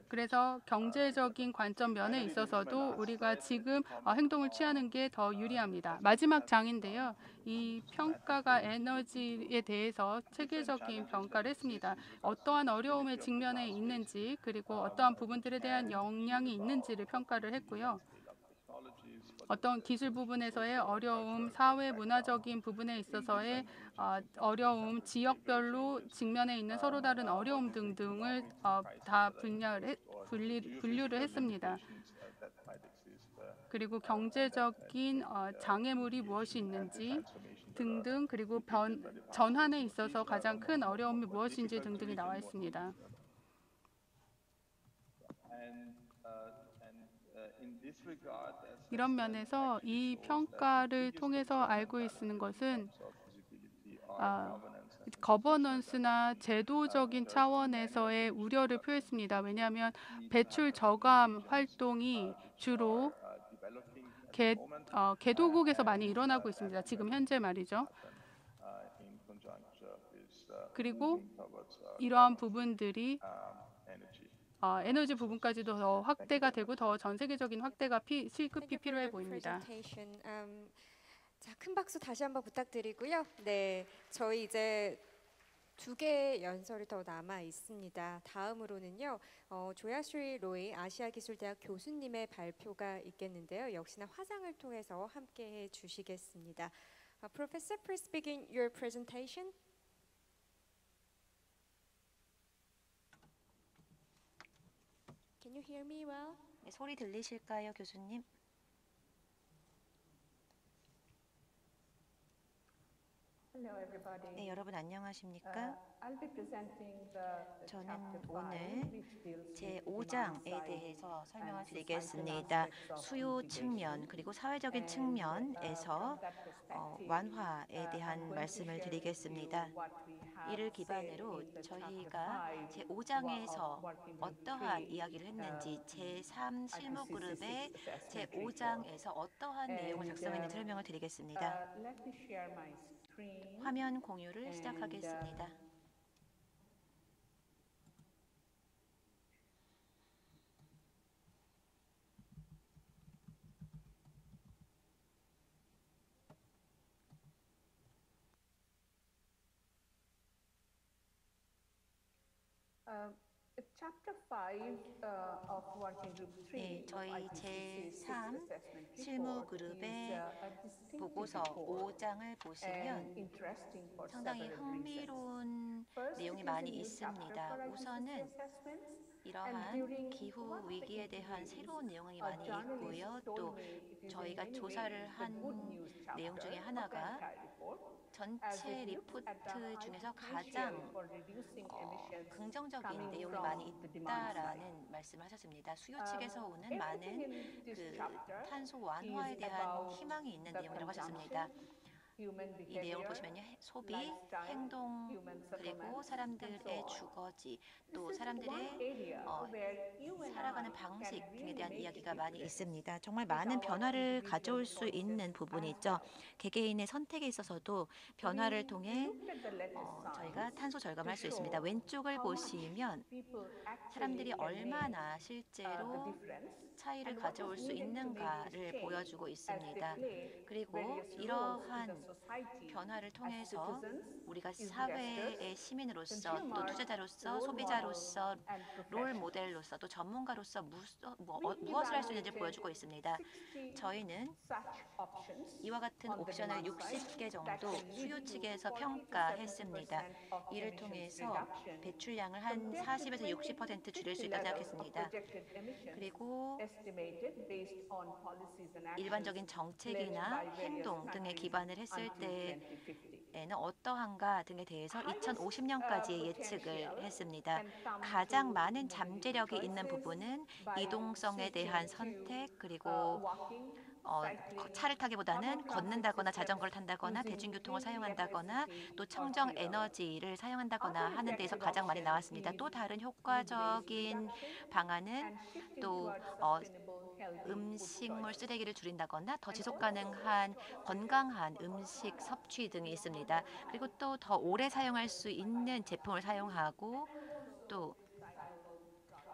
그래서 경제적인 관점 면에 있어서도 우리가 지금 행동을 취하는 게 더 유리합니다. 마지막 장인데요. 이 평가가 에너지에 대해서 체계적인 평가를 했습니다. 어떠한 어려움에 직면해 있는지 그리고 어떠한 부분들에 대한 영향이 있는지를 평가를 했고요. 어떤 기술 부분에서의 어려움, 사회 문화적인 부분에 있어서의 어려움, 지역별로 직면해 있는 서로 다른 어려움 등등을 다 분류를 했습니다. 그리고 경제적인 장애물이 무엇이 있는지 등등 그리고 전환에 있어서 가장 큰 어려움이 무엇인지 등등이 나와 있습니다. 이런 면에서 이 평가를 통해서 알고 있는 것은 거버넌스나 제도적인 차원에서의 우려를 표했습니다. 왜냐하면 배출 저감 활동이 주로 개도국에서 많이 일어나고 있습니다. 지금 현재 말이죠. 그리고 이러한 부분들이 에너지 부분까지도 더 확대가 되고 더 전 세계적인 확대가 시급히 필요해 보입니다. 자, 큰 박수 다시 한번 부탁드리고요. 네, 저희 이제 2개의 연설이 더 남아 있습니다. 다음으로는요, 조야슈리 로이 아시아기술대학 교수님의 발표가 있겠는데요. 역시나 화상을 통해서 함께해 주시겠습니다. Professor, please begin your presentation. Can you hear me well? 네, 소리 들리실까요, 교수님? 네, 여러분 안녕하십니까? 저는 오늘 제5장에 대해서 설명을 드리겠습니다. 수요 측면 그리고 사회적인 측면에서 완화에 대한 말씀을 드리겠습니다. 이를 기반으로 저희가 제5장에서 어떠한 이야기를 했는지 제3 실무그룹의 제5장에서 어떠한 내용을 작성했는지 설명을 드리겠습니다. 화면 공유를 시작하겠습니다. 네, 저희 제3 실무 그룹의 보고서 5장을 보시면 상당히 흥미로운 내용이 많이 있습니다. 우선은 이러한 기후 위기에 대한 새로운 내용이 많이 있고요. 또 저희가 조사를 한 내용 중에 하나가 전체 리포트 중에서 가장 긍정적인 내용이 많이 있다라는 말씀을 하셨습니다. 수요 측에서 오는 많은 그 탄소 완화에 대한 희망이 있는 내용이라고 하셨습니다. 이 내용을 보시면요, 소비, 행동, 그리고 사람들의 주거지, 또 사람들의 살아가는 방식 등에 대한 이야기가 많이 있습니다. 정말 많은 변화를 가져올 수 있는 부분이 있죠. 개개인의 선택에 있어서도 변화를 통해 저희가 탄소 절감할 수 있습니다. 왼쪽을 보시면 사람들이 얼마나 실제로 차이를 가져올 수 있는가를 보여주고 있습니다. 그리고 이러한 변화를 통해서 우리가 사회의 시민으로서 또 투자자로서 소비자로서 롤 모델로서 또 전문가로서 무엇을 할 수 있는지 보여주고 있습니다. 저희는 이와 같은 옵션을 60개 정도 수요 측에서 평가했습니다. 이를 통해서 배출량을 한 40에서 60% 줄일 수 있다고 생각했습니다. 그리고 일반적인 정책이나 행동 등에 기반을 했을 때에는 어떠한가 등에 대해서 2050년까지의 예측을 했습니다. 가장 많은 잠재력이 있는 부분은 이동성에 대한 선택, 그리고 차를 타기보다는 걷는다거나 자전거를 탄다거나 대중교통을 사용한다거나 또 청정 에너지를 사용한다거나 하는 데에서 가장 많이 나왔습니다. 또 다른 효과적인 방안은 또 음식물 쓰레기를 줄인다거나 더 지속 가능한 건강한 음식 섭취 등이 있습니다. 그리고 또 더 오래 사용할 수 있는 제품을 사용하고 또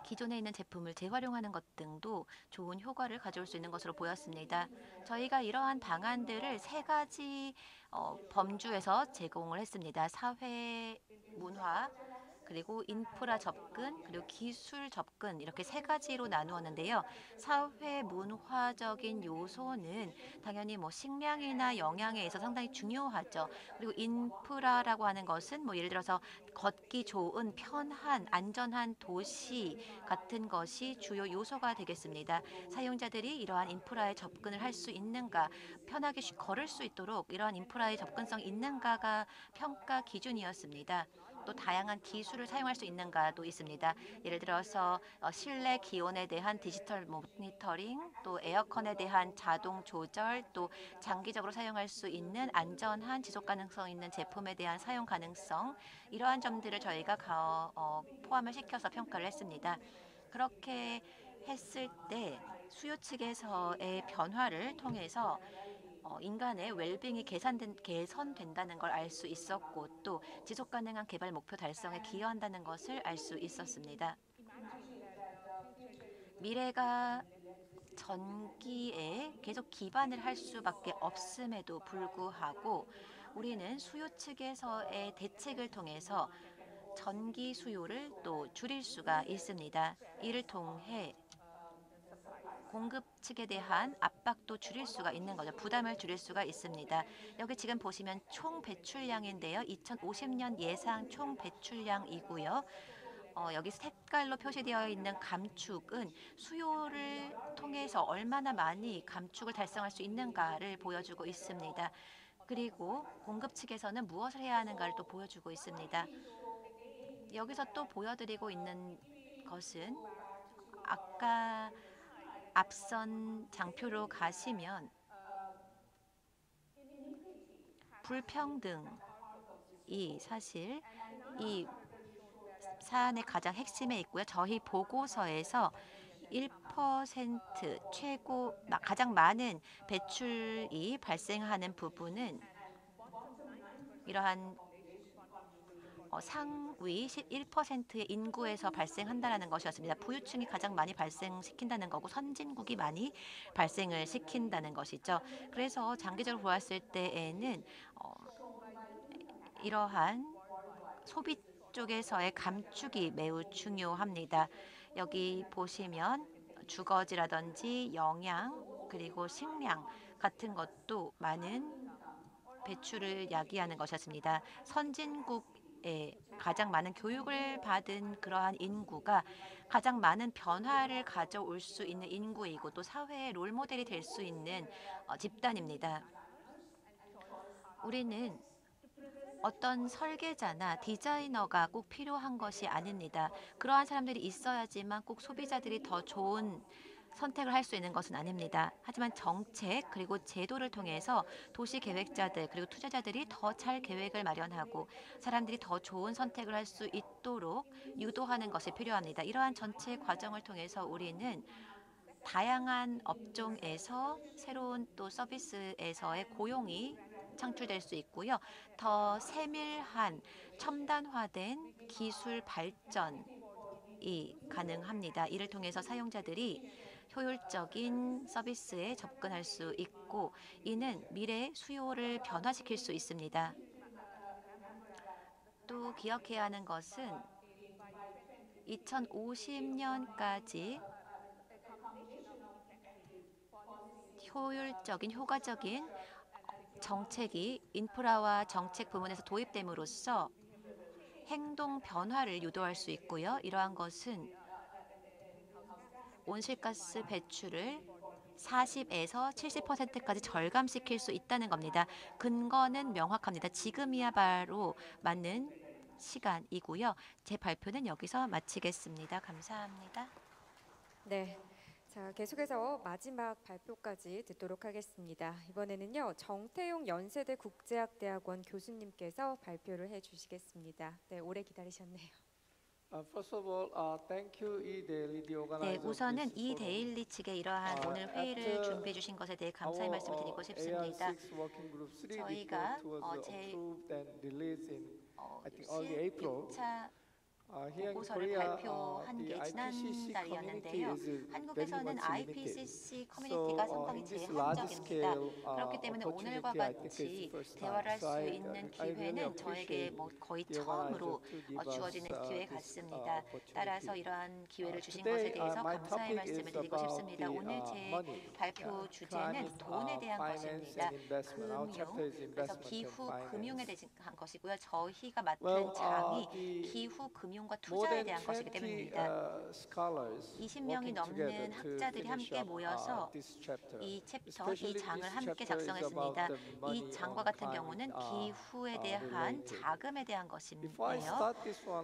기존에 있는 제품을 재활용하는 것 등도 좋은 효과를 가져올 수 있는 것으로 보였습니다. 저희가 이러한 방안들을 3가지 범주에서 제공을 했습니다. 사회, 문화, 그리고 인프라 접근, 그리고 기술 접근 이렇게 3가지로 나누었는데요. 사회 문화적인 요소는 당연히 식량이나 영양에 있어서 상당히 중요하죠. 그리고 인프라라고 하는 것은 예를 들어서 걷기 좋은 편한 안전한 도시 같은 것이 주요 요소가 되겠습니다. 사용자들이 이러한 인프라에 접근을 할 수 있는가, 편하게 걸을 수 있도록 이러한 인프라에 접근성이 있는가가 평가 기준이었습니다. 또 다양한 기술을 사용할 수 있는가도 있습니다. 예를 들어서 실내 기온에 대한 디지털 모니터링, 또 에어컨에 대한 자동 조절, 또 장기적으로 사용할 수 있는 안전한 지속 가능성 있는 제품에 대한 사용 가능성, 이러한 점들을 저희가 포함을 시켜서 평가를 했습니다. 그렇게 했을 때 수요 측에서의 변화를 통해서 인간의 웰빙이 개선된다는 걸 알 수 있었고 또 지속가능한 개발 목표 달성에 기여한다는 것을 알 수 있었습니다. 미래가 전기에 계속 기반을 할 수밖에 없음에도 불구하고 우리는 수요 측에서의 대책을 통해서 전기 수요를 또 줄일 수가 있습니다. 이를 통해 공급 측에 대한 압박도 줄일 수가 있는 거죠. 부담을 줄일 수가 있습니다. 여기 지금 보시면 총 배출량인데요. 2050년 예상 총 배출량이고요. 여기 색깔로 표시되어 있는 감축은 수요를 통해서 얼마나 많이 감축을 달성할 수 있는가를 보여주고 있습니다. 그리고 공급 측에서는 무엇을 해야 하는가를 또 보여주고 있습니다. 여기서 또 보여드리고 있는 것은 아까 앞선 장표로 가시면 불평등이 사실 이 사안의 가장 핵심에 있고요. 저희 보고서에서 1% 가장 많은 배출이 발생하는 부분은 이러한 상위 1%의 인구에서 발생한다는 것이었습니다. 부유층이 가장 많이 발생시킨다는 거고 선진국이 많이 발생을 시킨다는 것이죠. 그래서 장기적으로 보았을 때에는 이러한 소비 쪽에서의 감축이 매우 중요합니다. 여기 보시면 주거지라든지 영양 그리고 식량 같은 것도 많은 배출을 야기하는 것이었습니다. 선진국에 가장 많은 교육을 받은 그러한 인구가 가장 많은 변화를 가져올 수 있는 인구이고 또 사회의 롤모델이 될 수 있는 집단입니다. 우리는 어떤 설계자나 디자이너가 꼭 필요한 것이 아닙니다. 그러한 사람들이 있어야지만 꼭 소비자들이 더 좋은 선택을 할 수 있는 것은 아닙니다. 하지만 정책 그리고 제도를 통해서 도시 계획자들 그리고 투자자들이 더 잘 계획을 마련하고 사람들이 더 좋은 선택을 할 수 있도록 유도하는 것이 필요합니다. 이러한 전체 과정을 통해서 우리는 다양한 업종에서 새로운 또 서비스에서의 고용이 창출될 수 있고요. 더 세밀한 첨단화된 기술 발전이 가능합니다. 이를 통해서 사용자들이 효율적인 서비스에 접근할 수 있고 이는 미래 수요를 변화시킬 수 있습니다. 또 기억해야 하는 것은 2050년까지 효과적인 정책이 인프라와 정책 부문에서 도입됨으로써 행동 변화를 유도할 수 있고요. 이러한 것은 온실가스 배출을 40에서 70%까지 절감시킬 수 있다는 겁니다. 근거는 명확합니다. 지금이야 바로 맞는 시간이고요. 제 발표는 여기서 마치겠습니다. 감사합니다. 네. 자, 계속해서 마지막 발표까지 듣도록 하겠습니다. 이번에는요, 정태용 연세대 국제학대학원 교수님께서 발표를 해주시겠습니다. 네, 오래 기다리셨네요. First of all, thank you, E-Daily, the 네, organizer of 우선은 this 이 forum. 데일리 측에 이러한 오늘 회의를 after 준비해 주신 것에 대해 감사의 말씀을 드리고 싶습니다. AR6 working group 3 저희가, report was 제- approved and released in I think early April. 1차 Here in 보고서를 Korea, 발표한 the 게 IPCC 지난달이었는데요. community is very 한국에서는 much limited. IPCC 커뮤니티가 So, 상당히 in this large 제한적입니다. scale, 그렇기 때문에 오늘과 opportunity, I think 같이 it's the first 대화를 할 time. So 수 I 있는 really 기회는 저에게 appreciate 뭐 거의 the 처음으로 organizer to give us, 주어지는 기회 this, 같습니다. opportunity. 따라서 이러한 기회를 주신 Today, 것에 대해서 my 감사의 topic 말씀을 is 드리고 about 싶습니다. the, 오늘 제 money. 발표 주제는 Climate, 돈에 대한 finance 것입니다. and investment. Our chapter is 그래서 investment 기후 and 금융에 finance. 대한 것이고요. 저희가 맡은 Well, 장이 the 기후 금융과 More 투자에 than 대한 것이기 20 때문입니다. scholars 20명이 working together 넘는 to 학자들이 finish 함께 up, 모여서 this chapter. 이 챕터, Especially 이 장을 this 함께 chapter is 작성했습니다. about the money 이 장과 on 같은 climate, 경우는 기후에 대한 related. 자금에 대한 Before I 것인데요. start this one,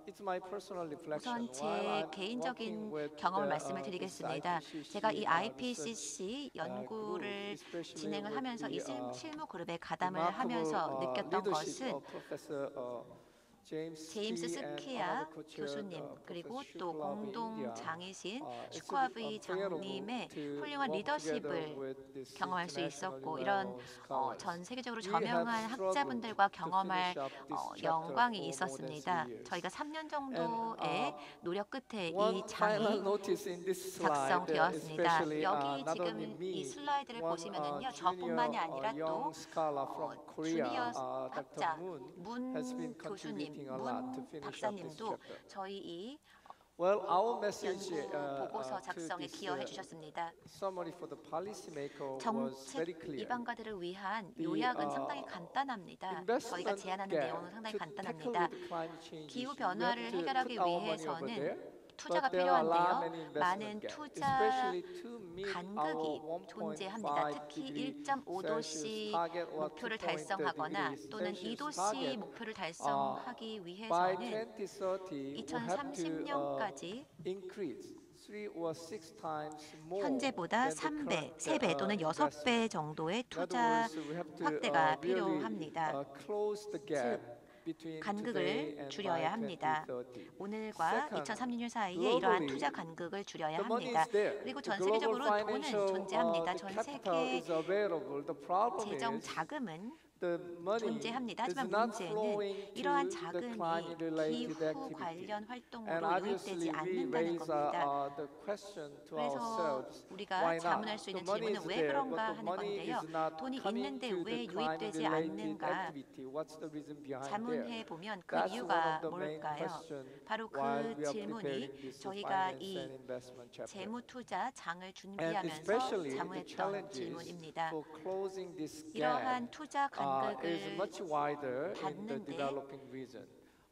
it's my personal reflection. 우선 제 While I'm 개인적인 working with 경험을 the, 말씀을 this 드리겠습니다. IPCC, 제가 이 research, IPCC 연구를 especially 진행을 with 하면서 이 the, 실무 그룹에 가담을 remarkable, 하면서 느꼈던 leadership 것은 of Professor 제임스 Key and 스키아 another co-chair, 교수님 그리고 Professor 또 Shuklov in 공동 India. 장이신 It's 슈크와비 unfavorable 장님의 to 훌륭한 work together 리더십을 with this 경험할 수 internationally 있었고 well-known 이런 scholars. 전 세계적으로 We have 저명한 struggled 학자분들과 to 경험할 finish up this chapter 영광이 for more than 있었습니다. 3 years. 저희가 3년 And, 정도의 노력 끝에 One 이 final 장이 notice in this slide, 작성되었습니다. especially 여기 not 지금 only me, 이 슬라이드를 one 보시면은요, junior 저뿐만이 아니라 또 young scholar from Korea, 주니어 Dr. 학자 Moon, has been 문 교수님, contributing a lot to 문 finish up this 박사님도 chapter. 저희 이 Well, our message 연구 보고서 to 작성에 this 기여해 주셨습니다. summary for the policymaker was very 정책 clear. 입안가들을 위한 The, 요약은 상당히 간단합니다. 저희가 Investment 제안하는 gap 내용은 상당히 to tackle 간단합니다. with climate change 기후 issue. We 변화를 have to 해결하기 put our money over 위해서는 there. 투자가 But there are a lot 필요한데요. many investment 많은 gap, 투자 especially to meet 간극이 our 존재합니다. 1.5 특히 degree 1.5도씨 Celsius target or 목표를 2.0 달성하거나 degrees 또는 Celsius 2도씨 target. 목표를 달성하기 By 위해서는 2030, we have to 2030년까지 increase 3 or 6 times more 현재보다 than the 3배, current, 3배 또는 investment. 6배 정도의 In other 투자 words, we have to, 확대가 really, 필요합니다. close the gap between today 간극을 and 줄여야 by 합니다. 2030. 오늘과 Second, 2030년 사이에 이러한 globally, 투자 간극을 줄여야 The money 합니다. is there. 그리고 The 전 global 세계적으로 돈은 financial, 존재합니다. the 전 capital 세계 is available. The problem 재정 is 자금은 the money 존재합니다. is 하지만 not 문제는 flowing 이러한 to the 자금이 climate-related 기후 activity. 관련 And 활동으로 obviously, 유입되지 we 않는다는 raise 겁니다. the question to 그래서 ourselves, 우리가 why 자문할 not? 수 The 있는 money 질문은 is 왜 there, 그런가 but the 하는 money 건데요. is not 돈이 coming 있는데 to 왜 the 유입되지 climate-related 않는가? activity. What's the reason behind 자문해 there? 보면 그 That's one 이유가 of the main 뭘까요? questions 바로 while 그 we are 질문이 preparing this 저희가 finance 이 and investment chapter. 재무 투자 장을 And 준비하면서 especially the 자문했던 challenges 질문입니다. for closing this 이러한 gap 투자 is 간극을 much wider in the 닫는데 developing region.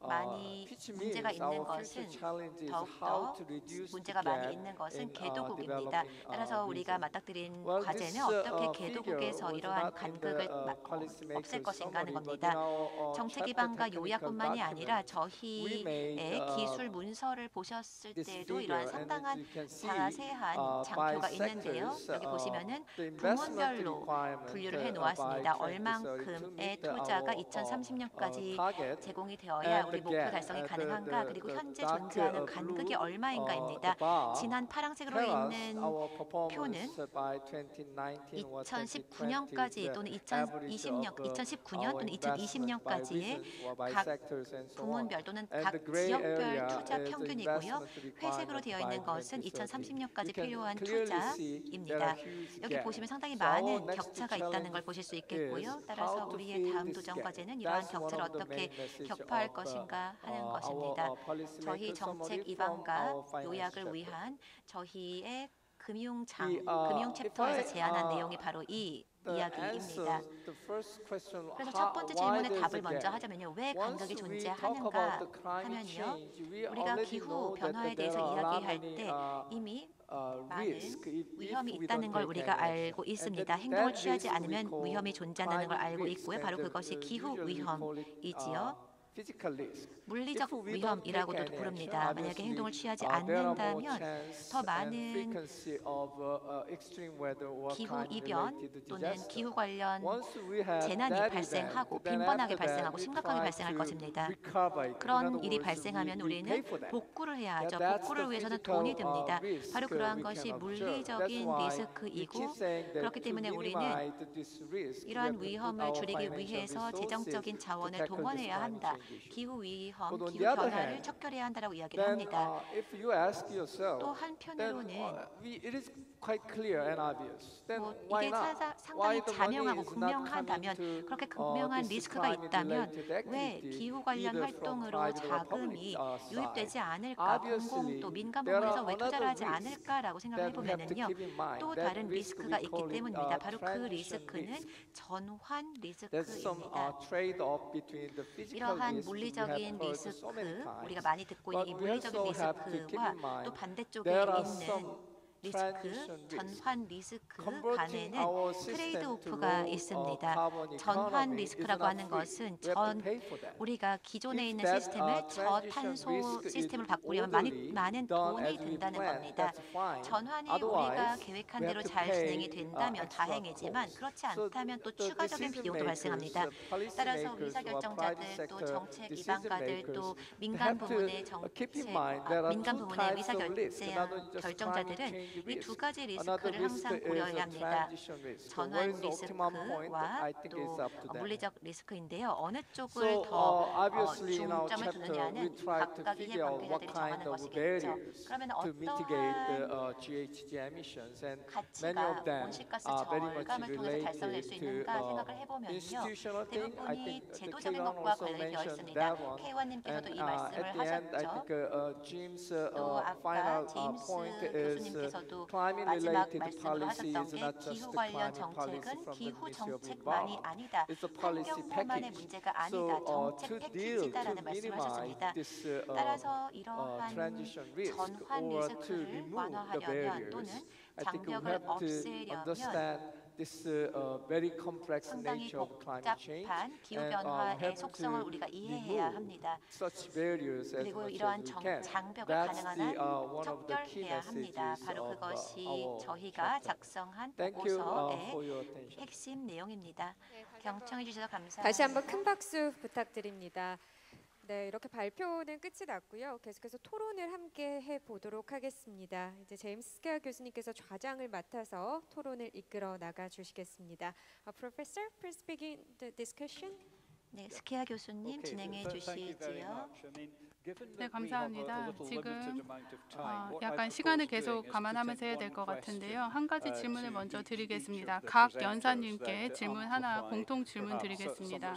많이 which 문제가 means 있는 our 것은 future challenge is how 더욱더 to reduce the 문제가 많이 gap 있는 것은 in 개도국입니다. developing 따라서 우리가 region. 맞닥뜨린 Well, 과제는 this 어떻게 figure 개도국에서 was 이러한 not in the 간극을 policymaker 없앨 것인가 하는 summary, but 겁니다. in our 정책 chapter 기반과 technical 요약뿐만이 아니라 document, we 저희의 made 기술 문서를 보셨을 this 때도 figure, 이러한 and 상당한 as you can see, 자세한 by 장표가 있는데요. sectors, 여기 보시면은 the investment 부문별로 requirement 분류를 해 by 놓았습니다. 2030 to 얼만큼의 meet 투자가 our 2030년까지 target. 제공이 되어야 And 우리 the 목표 gap, 달성이 the 가능한가? 그리고 현재 dark 존재하는 blue, 간극이 the 얼마인가입니다. bar 진한 파란색으로 tell us 있는 our 표는 performance by 2019 or 2019년까지 2020, 또는 the average of 2019년 또는 our investment by 2020년까지의 regions or by 각 sectors and so on. 부문별 또는 And 각 the gray 지역별 area 투자 is the 평균이고요. investment 회색으로 requirement 되어 by 있는 것은 2030. 2030년까지 You can 필요한 clearly see there 투자입니다. are huge 여기 gaps. 보시면 상당히 So our 많은 next 격차가 있다는 challenge 걸 보실 수 is 있겠고요. how 따라서 to 우리의 fill 다음 this 도전 gap. 과제는 이러한 That's one 격차를 of the 어떻게 main message 격파할 of, 것인가 하는 our 것입니다. 저희 policymaker 정책 summary from 입안과 our finance 요약을 chapter. 위한 저희의 금융 if 챕터에서 I, 제안한 내용이 바로 이 the 이야기입니다. answer, the first question, 그래서 첫 번째 why 질문의 there's 답을 a 먼저 gap? 하자면요. 왜 Once 간극이 we talk 존재하는가 about the climate 하면요. change, we 우리가 already 기후 know that 변화에 there 대해서 are a lot 이야기할 many, 때 이미 많은 risk if 위험이 we 있다는 don't 걸 take 우리가 any 알고 action. 있습니다. And 행동을 that 취하지 risk we 않으면 call 위험이 존재한다는 걸 climate 알고 risk, 있고요. and 바로 그것이 기후 usually we call it, 위험이지요. physical risk. 물리적 If we don't take 위험이라고도 any 부릅니다. action, 만약에 obviously, 행동을 취하지 there are more 않는다면 chance 더 and 많은 frequency of extreme weather or 기후 climate 이변 related 또는 disaster. 기후 관련 Once we have 재난이 that 발생하고 event, then 빈번하게 after that, 발생하고 we 심각하게 try 발생할 to 것입니다. recover it. In 그런 other 일이 words, 발생하면 we 우리는 pay for that. 복구를 해야 하죠. That's 복구를 the 위해서는 physical, 돈이 듭니다. risk 바로 그러한 we 것이 can observe. 물리적인 That's why we 리스크이고 keep saying that 그렇기 to 때문에 우리는 minimize this risk, we 이러한 have to put 위험을 our 줄이기 financial 위해서 resources 재정적인 to 자원을 tackle this 동원해야 climate 한다. change issue. 기후 위험, But on 기후 the other 변화를 hand, 척결해야 한다라고 이야기를 then 합니다. if you ask yourself, 또 then 한편으로는 it is quite clear and obvious. Then 뭐 why 이게 not? 상당히 Why the money 자명하고 is not 분명하다면 coming to 그렇게 분명한 this 리스크가 있다면 climate-related 왜 activity, 기후 관련 either from 활동으로 private or public 자금이 side? 유입되지 않을까? Obviously, 공공 또 민간 there 부문에서 are 왜 투자를 하지 another risks 않을까라고 생각을 that we have to 해보면은요. keep in mind. 또 That 다른 risk 리스크가 we 있기 call it, 때문입니다. 바로 그 transition 리스크는 risk. 전환 There's some 리스크입니다. trade-off between the physical 이러한 risk we have 물리적인 heard so many 리스크, times. 우리가 많이 듣고 있는 이 But we 물리적인 also have to keep 리스크와 in mind 또 반대쪽에 there are 있는 some 리스크, transition risk. 전환 리스크 Converting 간에는 our system 트레이드 to 오프가 low 있습니다. carbon 전환 economy is 리스크라고 not 하는 free. 것은 We have to 전 pay for that. 우리가 기존에 If 있는 that, 시스템을 transition 저탄소 risk is 시스템을 바꾸려면 orderly 많은 done 돈이 as we 든다는 plan, 겁니다. that's fine. 전환이 우리가 Otherwise, 계획한 we 대로 have to 잘 pay, 진행이 된다면 extra 다행이지만 costs. 그렇지 So 않다면 또 the 추가적인 decision 비용도 makers, 발생합니다. policy 따라서 makers or 의사결정자들 private 또 sector 정책 decision 입안가들 makers, 또 they 민간 have to 부문의 keep in 정책 mind there are 민간 two 부문의 types of risk, not only just climate 결정자들은 change 이 두 risk. 가지 Another 리스크를 risk 항상 is 고려해야 a 합니다. transition risk. So 전환 what is the optimum point? 리스크와 I think it's 또 up to them. 물리적 리스크인데요. 어느 쪽을 So 더 obviously in our 중점을 chapter we 두느냐는 try to 각각 이해 figure out what 관계자들이 kind 정하는 of 것이겠죠. barriers 그러면 to mitigate the 어떠한 GHG emissions, and many 가치가 of them 온실가스 are very much 절감을 통해서 달성될 수 related to 있는가 생각을 해보면요. institutional thing. I 대부분이 think the 제도적인 K1 것과 also 관련이 되어 mentioned 있습니다. that one. K1님께서도 And 이 말씀을 at the end, I 하셨죠. think Jim's 또 아까 final 제임스 point is 교수님께서도 마지막 climate-related 말씀으로 policy 하셨던 is 게 not just 기후 the 관련 climate policy 정책은 from the 기후 Ministry of 정책만이 Environment. 아니다. It's a policy 환경뿐만의 package. 문제가 아니다. So 정책 to deal, to 패키지다라는 말씀을 minimize 하셨습니다. this 따라서 이러한 transition risk 전환 or to 리스크를 remove the 완화하려면 또는 barriers, I think we 장벽을 have to 없애려면 understand this very complex 상당히 nature of climate change, 복잡한 기후 and 변화의 have 속성을 to 우리가 이해해야 remove 합니다. such barriers as 그리고 much 이러한 as we can. 장벽을 That's 가능한 the 한 one of the key 척결해야 합니다. messages 바로 of 그것이 our 저희가 chapter. 작성한 Thank you 보고서의 for your attention. 핵심 내용입니다. 경청해 주셔서 감사합니다. 다시 한번 큰 박수 부탁드립니다. 네, 이렇게 발표는 끝이 났고요. 계속해서 토론을 함께 해보도록 하겠습니다. 이제 제임스 스퀘어 교수님께서 좌장을 맡아서 토론을 이끌어 나가 주시겠습니다. Professor, please begin the discussion. 네, 스케아 교수님 진행해 주시지요. 네, 감사합니다. 지금 약간 시간을 계속 감안하면서 해야 될 것 같은데요. 한 가지 질문을 먼저 드리겠습니다. 각 연사님께 질문 하나 공통 질문 드리겠습니다.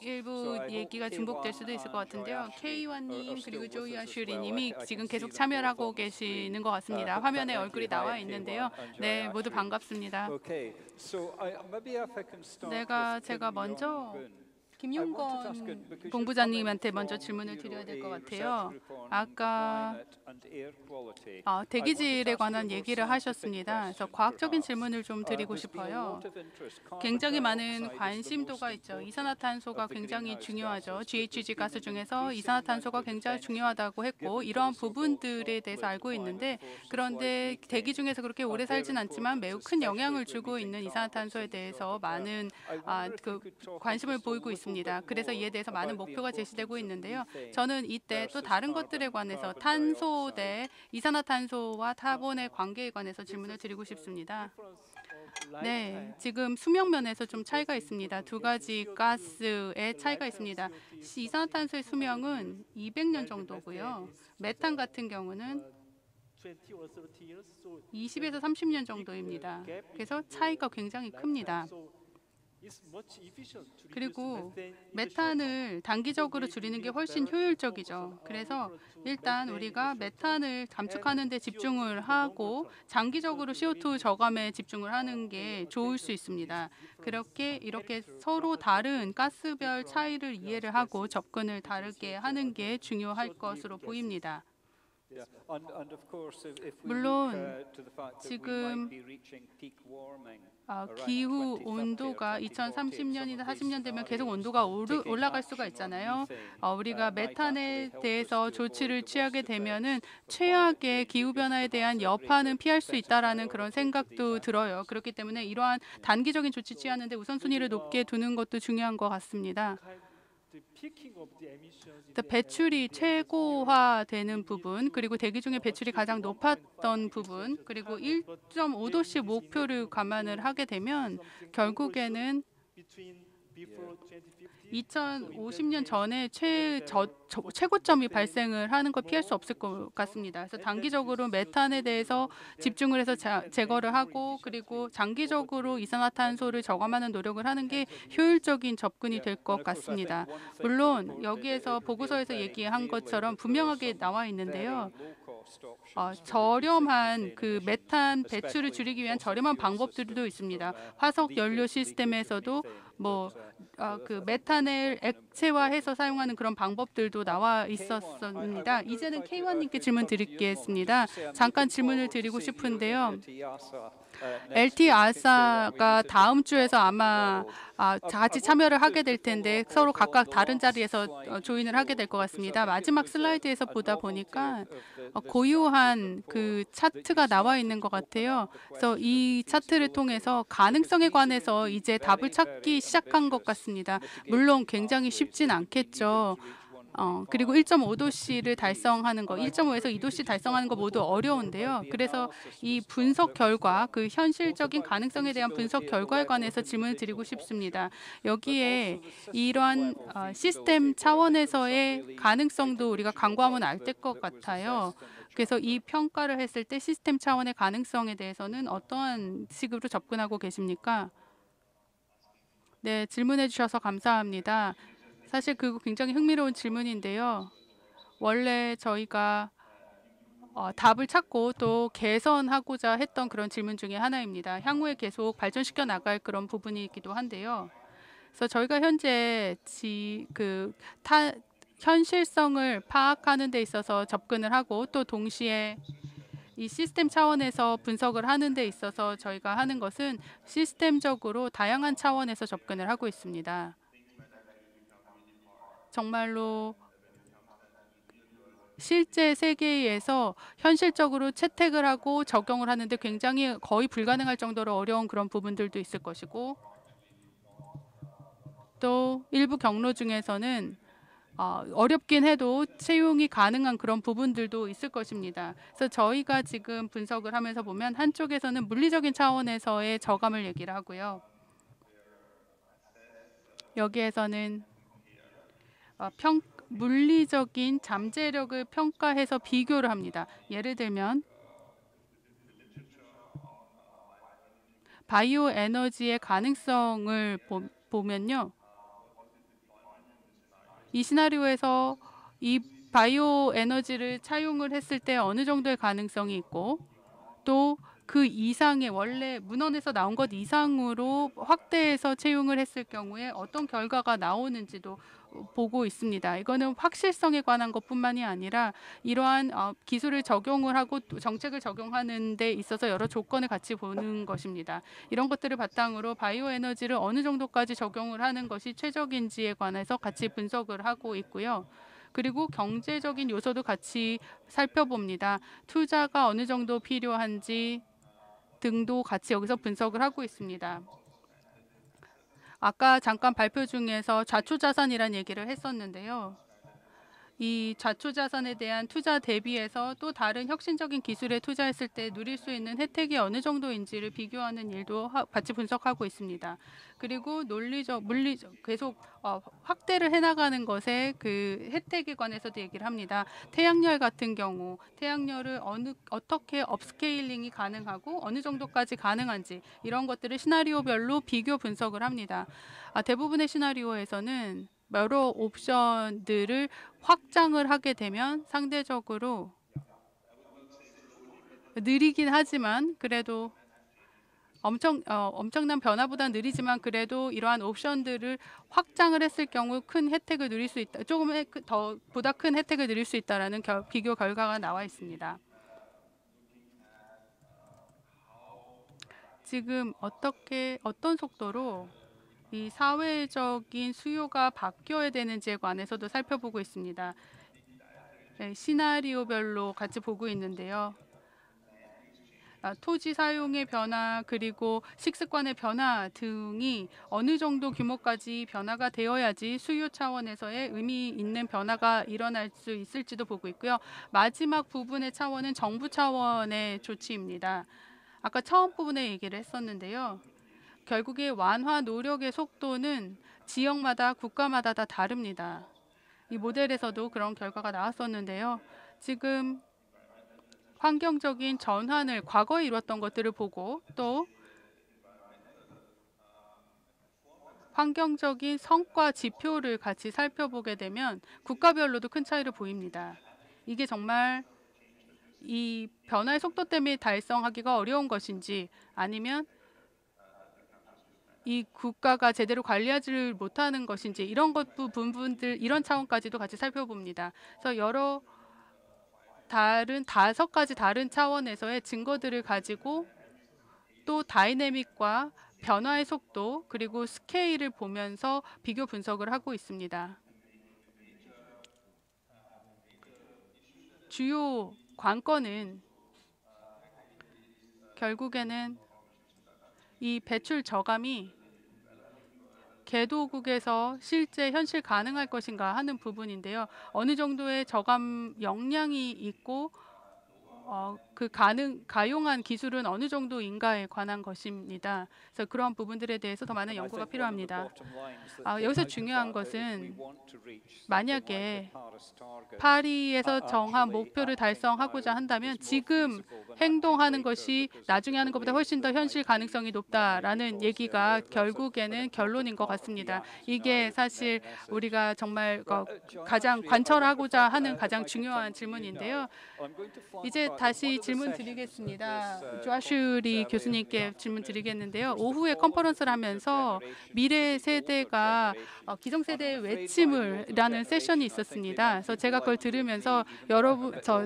일부 얘기가 중복될 수도 있을 것 같은데요. K1님 그리고 조이아 슈리님이 지금 계속 참여를 하고 계시는 것 같습니다. 화면에 얼굴이 나와 있는데요. 네, 모두 반갑습니다. 제가 먼저 김용건 본부장님한테 먼저 질문을 드려야 될 것 같아요. 아까 대기질에 관한 얘기를 하셨습니다. 그래서 과학적인 질문을 좀 드리고 싶어요. 굉장히 많은 관심도가 있죠. 이산화탄소가 굉장히 중요하죠. GHG 가스 중에서 이산화탄소가 굉장히 중요하다고 했고 이러한 부분들에 대해서 알고 있는데 그런데 대기 중에서 그렇게 오래 살진 않지만 매우 큰 영향을 주고 있는 이산화탄소에 대해서 많은 관심을 보이고 있습니다. 그래서 이에 대해서 많은 목표가 제시되고 있는데요. 저는 이때 또 다른 것들에 관해서 탄소 대 이산화탄소와 카본의 관계에 관해서 질문을 드리고 싶습니다. 네, 지금 수명면에서 좀 차이가 있습니다. 두 가지 가스의 차이가 있습니다. 이산화탄소의 수명은 200년 정도고요. 메탄 같은 경우는 20에서 30년 정도입니다. 그래서 차이가 굉장히 큽니다. 그리고 메탄을 단기적으로 줄이는 게 훨씬 효율적이죠. 그래서 일단 우리가 메탄을 감축하는 데 집중을 하고 장기적으로 CO2 저감에 집중을 하는 게 좋을 수 있습니다. 이렇게 서로 다른 가스별 차이를 이해를 하고 접근을 다르게 하는 게 중요할 것으로 보입니다. 물론 지금 기후 온도가 2030년이나 40년 되면 계속 온도가 올라갈 수가 있잖아요. 우리가 메탄에 대해서 조치를 취하게 되면은 최악의 기후 변화에 대한 여파는 피할 수 있다라는 그런 생각도 들어요. 그렇기 때문에 이러한 단기적인 조치 취하는데 우선순위를 높게 두는 것도 중요한 것 같습니다. 배출이 최고화되는 부분, 그리고 대기 중에 배출이 가장 높았던 부분, 그리고 1.5도씨 목표를 감안을 하게 되면 결국에는 2050년 전에 최고점이 발생을 하는 걸 피할 수 없을 것 같습니다. 그래서 단기적으로 메탄에 대해서 집중을 해서 제거를 하고 그리고 장기적으로 이산화탄소를 저감하는 노력을 하는 게 효율적인 접근이 될 것 같습니다. 물론 여기에서 보고서에서 얘기한 것처럼 분명하게 나와 있는데요. 저렴한 메탄 배출을 줄이기 위한 저렴한 방법들도 있습니다. 화석 연료 시스템에서도 메탄을 액체화해서 사용하는 그런 방법들도 나와 있었습니다. 이제는 K1님께 질문 드리겠습니다. 잠깐 질문을 드리고 싶은데요. LT 아사가 다음 주에서 아마 같이 참여를 하게 될 텐데 서로 각각 다른 자리에서 조인을 하게 될 것 같습니다. 마지막 슬라이드에서 보다 보니까 고유한 차트가 나와 있는 것 같아요. 그래서 이 차트를 통해서 가능성에 관해서 이제 답을 찾기 시작한 것 같습니다. 물론 굉장히 쉽진 않겠죠. 그리고 1.5도씨를 달성하는 거, 1.5에서 2도씨 달성하는 거 모두 어려운데요. 그래서 이 분석 결과, 현실적인 가능성에 대한 분석 결과에 관해서 질문을 드리고 싶습니다. 여기에 이러한 시스템 차원에서의 가능성도 우리가 간과하면 안 될 것 같아요. 그래서 이 평가를 했을 때 시스템 차원의 가능성에 대해서는 어떠한 식으로 접근하고 계십니까? 네, 질문해 주셔서 감사합니다. 사실 그거 굉장히 흥미로운 질문인데요. 원래 저희가 답을 찾고 또 개선하고자 했던 그런 질문 중에 하나입니다. 향후에 계속 발전시켜 나갈 그런 부분이기도 한데요. 그래서 저희가 현재 현실성을 파악하는 데 있어서 접근을 하고 또 동시에 이 시스템 차원에서 분석을 하는 데 있어서 저희가 하는 것은 시스템적으로 다양한 차원에서 접근을 하고 있습니다. 정말로 실제 세계에서 현실적으로 채택을 하고 적용을 하는데 굉장히 거의 불가능할 정도로 어려운 그런 부분들도 있을 것이고 또 일부 경로 중에서는 어렵긴 해도 채용이 가능한 그런 부분들도 있을 것입니다. 그래서 저희가 지금 분석을 하면서 보면 한쪽에서는 물리적인 차원에서의 저감을 얘기를 하고요. 여기에서는 물리적인 잠재력을 평가해서 비교를 합니다. 예를 들면 바이오 에너지의 가능성을 보면요. 이 시나리오에서 이 바이오 에너지를 차용을 했을 때 어느 정도의 가능성이 있고 또 그 이상의 원래 문헌에서 나온 것 이상으로 확대해서 채용을 했을 경우에 어떤 결과가 나오는지도 보고 있습니다. 이거는 확실성에 관한 것뿐만이 아니라 이러한 기술을 적용을 하고 정책을 적용하는 데 있어서 여러 조건을 같이 보는 것입니다. 이런 것들을 바탕으로 바이오 에너지를 어느 정도까지 적용을 하는 것이 최적인지에 관해서 같이 분석을 하고 있고요. 그리고 경제적인 요소도 같이 살펴봅니다. 투자가 어느 정도 필요한지 등도 같이 여기서 분석을 하고 있습니다. 아까 잠깐 발표 중에서 좌초자산이라는 얘기를 했었는데요. 이 좌초자산에 대한 투자 대비해서 또 다른 혁신적인 기술에 투자했을 때 누릴 수 있는 혜택이 어느 정도인지를 비교하는 일도 같이 분석하고 있습니다. 그리고 물리적 계속 확대를 해나가는 것에 그 혜택에 관해서도 얘기를 합니다. 태양열 같은 경우 태양열을 어떻게 업스케일링이 가능하고 어느 정도까지 가능한지 이런 것들을 시나리오별로 비교 분석을 합니다. 대부분의 시나리오에서는 여러 옵션들을 확장을 하게 되면 상대적으로 느리긴 하지만 그래도 엄청난 변화보다 느리지만 그래도 이러한 옵션들을 확장을 했을 경우 큰 혜택을 누릴 수 있다. 조금 보다 큰 혜택을 누릴 수 있다라는 비교 결과가 나와 있습니다. 지금 어떤 속도로 이 사회적인 수요가 바뀌어야 되는지에 관해서도 살펴보고 있습니다. 네, 시나리오별로 같이 보고 있는데요. 토지 사용의 변화 그리고 식습관의 변화 등이 어느 정도 규모까지 변화가 되어야지 수요 차원에서의 의미 있는 변화가 일어날 수 있을지도 보고 있고요. 마지막 부분의 차원은 정부 차원의 조치입니다. 아까 처음 부분에 얘기를 했었는데요. 결국에 완화 노력의 속도는 지역마다 국가마다 다 다릅니다. 이 모델에서도 그런 결과가 나왔었는데요. 지금 환경적인 전환을 과거에 이뤘던 것들을 보고 또 환경적인 성과 지표를 같이 살펴보게 되면 국가별로도 큰 차이를 보입니다. 이게 정말 이 변화의 속도 때문에 달성하기가 어려운 것인지 아니면 이 국가가 제대로 관리하지 못하는 것인지 이런 부분들 이런 차원까지도 같이 살펴봅니다. 그래서 다섯 가지 다른 차원에서의 증거들을 가지고 또 다이내믹과 변화의 속도 그리고 스케일을 보면서 비교 분석을 하고 있습니다. 주요 관건은 결국에는 이 배출 저감이 개도국에서 실제 현실 가능할 것인가 하는 부분인데요. 어느 정도의 저감 역량이 있고 가용한 기술은 어느 정도인가에 관한 것입니다. 그래서 그런 부분들에 대해서 더 많은 연구가 필요합니다. 여기서 중요한 것은 만약에 파리에서 정한 목표를 달성하고자 한다면 지금 행동하는 것이 나중에 하는 것보다 훨씬 더 현실 가능성이 높다라는 얘기가 결국에는 결론인 것 같습니다. 이게 사실 우리가 정말 가장 관철하고자 하는 가장 중요한 질문인데요. 이제 다시 질문 드리겠습니다. 조아슈리 교수님께 질문 드리겠는데요. 오후에 컨퍼런스를 하면서 미래 세대가 기성세대의 외침을라는 세션이 있었습니다. 그래서 제가 그걸 들으면서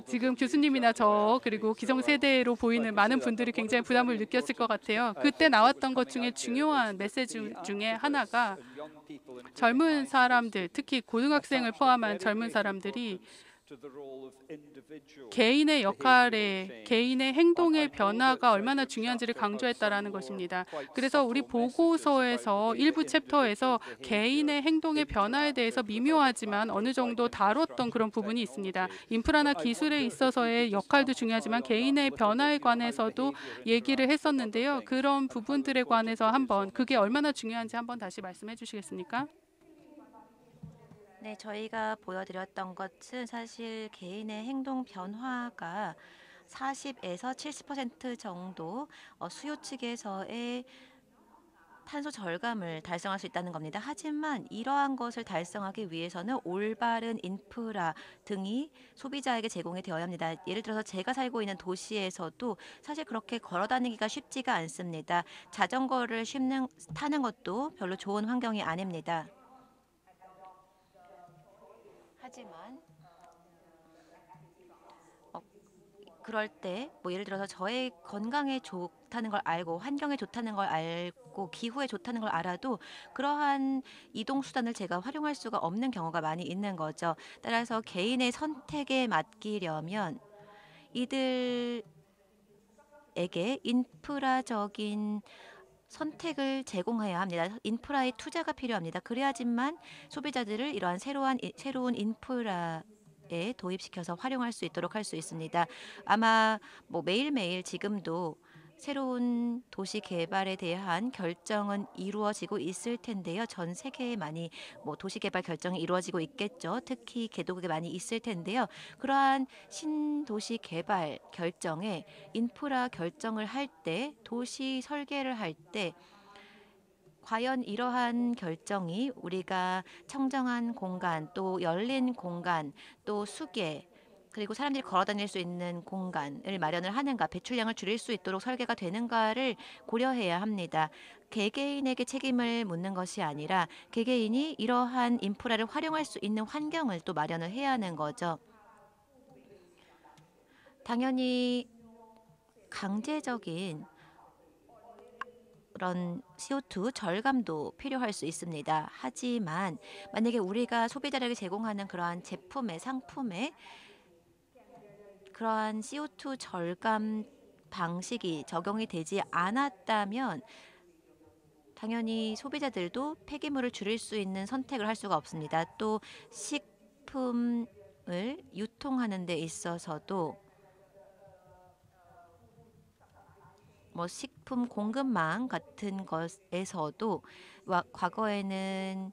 지금 교수님이나 저 그리고 기성세대로 보이는 많은 분들이 굉장히 부담을 느꼈을 것 같아요. 그때 나왔던 것 중에 중요한 메시지 중에 하나가 젊은 사람들, 특히 고등학생을 포함한 젊은 사람들이 개인의 역할에 개인의 행동의 변화가 얼마나 중요한지를 강조했다라는 것입니다. 그래서 우리 보고서에서 일부 챕터에서 개인의 행동의 변화에 대해서 미묘하지만 어느 정도 다뤘던 그런 부분이 있습니다. 인프라나 기술에 있어서의 역할도 중요하지만 개인의 변화에 관해서도 얘기를 했었는데요. 그런 부분들에 관해서 한번 그게 얼마나 중요한지 한번 다시 말씀해 주시겠습니까? 네, 저희가 보여드렸던 것은 사실 개인의 행동 변화가 40에서 70% 정도 수요 측에서의 탄소 절감을 달성할 수 있다는 겁니다. 하지만 이러한 것을 달성하기 위해서는 올바른 인프라 등이 소비자에게 제공이 되어야 합니다. 예를 들어서 제가 살고 있는 도시에서도 사실 그렇게 걸어 다니기가 쉽지가 않습니다. 자전거를 타는 것도 별로 좋은 환경이 아닙니다. 하지만 그럴 때 뭐 예를 들어서 저의 건강에 좋다는 걸 알고 환경에 좋다는 걸 알고 기후에 좋다는 걸 알아도 그러한 이동 수단을 제가 활용할 수가 없는 경우가 많이 있는 거죠. 따라서 개인의 선택에 맡기려면 이들에게 인프라적인 선택을 제공해야 합니다. 인프라에 투자가 필요합니다. 그래야지만 소비자들을 이러한 새로운 인프라에 도입시켜서 활용할 수 있도록 할 수 있습니다. 아마 뭐 매일매일 지금도 새로운 도시 개발에 대한 결정은 이루어지고 있을 텐데요. 전 세계에 많이 뭐 도시 개발 결정이 이루어지고 있겠죠. 특히 개도국에 많이 있을 텐데요. 그러한 신도시 개발 결정에 인프라 결정을 할 때, 도시 설계를 할 때 과연 이러한 결정이 우리가 청정한 공간, 또 열린 공간, 또 수계, 그리고 사람들이 걸어 다닐 수 있는 공간을 마련을 하는가, 배출량을 줄일 수 있도록 설계가 되는가를 고려해야 합니다. 개개인에게 책임을 묻는 것이 아니라 개개인이 이러한 인프라를 활용할 수 있는 환경을 또 마련을 해야 하는 거죠. 당연히 강제적인 그런 CO2 절감도 필요할 수 있습니다. 하지만 만약에 우리가 소비자에게 제공하는 그러한 제품의 상품에 그러한 CO2 절감 방식이 적용이 되지 않았다면 당연히 소비자들도 폐기물을 줄일 수 있는 선택을 할 수가 없습니다. 또 식품을 유통하는 데 있어서도 뭐 식품 공급망 같은 것에서도 과거에는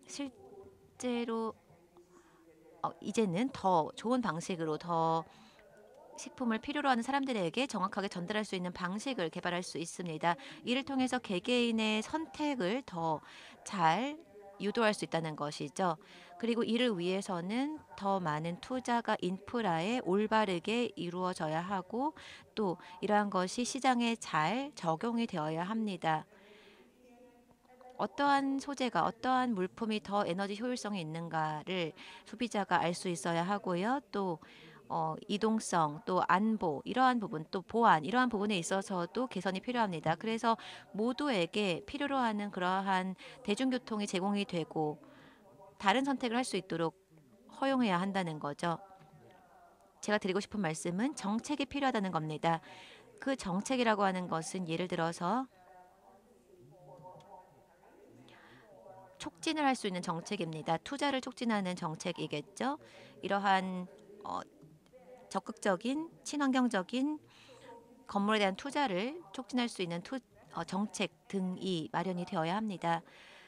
실제로 이제는 더 좋은 방식으로 더 식품을 필요로 하는 사람들에게 정확하게 전달할 수 있는 방식을 개발할 수 있습니다. 이를 통해서 개개인의 선택을 더 잘 유도할 수 있다는 것이죠. 그리고 이를 위해서는 더 많은 투자가 인프라에 올바르게 이루어져야 하고 또 이러한 것이 시장에 잘 적용이 되어야 합니다. 어떠한 소재가 어떠한 물품이 더 에너지 효율성이 있는가를 소비자가 알 수 있어야 하고요. 또 이동성, 또 안보, 이러한 부분, 또 보안, 이러한 부분에 있어서도 개선이 필요합니다. 그래서 모두에게 필요로 하는 그러한 대중교통이 제공이 되고 다른 선택을 할 수 있도록 허용해야 한다는 거죠. 제가 드리고 싶은 말씀은 정책이 필요하다는 겁니다. 그 정책이라고 하는 것은 예를 들어서 촉진을 할 수 있는 정책입니다. 투자를 촉진하는 정책이겠죠. 이러한 적극적인 친환경적인 건물에 대한 투자를 촉진할 수 있는 정책 등이 마련이 되어야 합니다.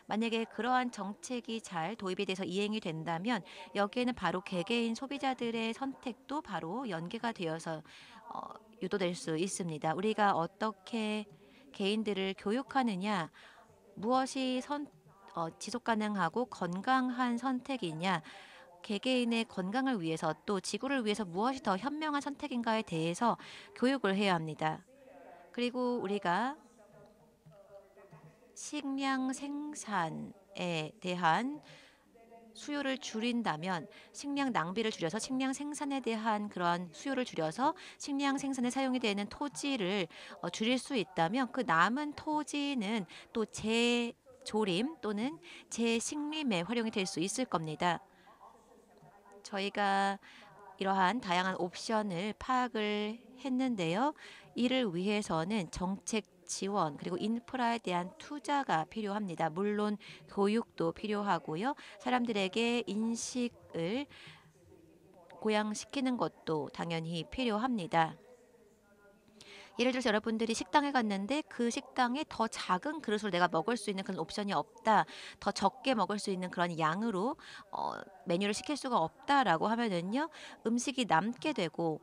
만약에 그러한 정책이 잘 도입이 돼서 이행이 된다면 여기에는 바로 개개인 소비자들의 선택도 바로 연계가 되어서 유도될 수 있습니다. 우리가 어떻게 개인들을 교육하느냐, 무엇이 지속 가능하고 건강한 선택이냐, 개개인의 건강을 위해서 또 지구를 위해서 무엇이 더 현명한 선택인가에 대해서 교육을 해야 합니다. 그리고 우리가 식량 생산에 대한 수요를 줄인다면 식량 낭비를 줄여서 식량 생산에 대한 그러한 수요를 줄여서 식량 생산에 사용이 되는 토지를 줄일 수 있다면 그 남은 토지는 또 재조림 또는 재식림에 활용이 될 수 있을 겁니다. 저희가 이러한 다양한 옵션을 파악을 했는데요. 이를 위해서는 정책 지원 그리고 인프라에 대한 투자가 필요합니다. 물론 교육도 필요하고요. 사람들에게 인식을 고양시키는 것도 당연히 필요합니다. 예를 들어서 여러분들이 식당에 갔는데 그 식당에 더 작은 그릇으로 내가 먹을 수 있는 그런 옵션이 없다. 더 적게 먹을 수 있는 그런 양으로 메뉴를 시킬 수가 없다라고 하면은요. 음식이 남게 되고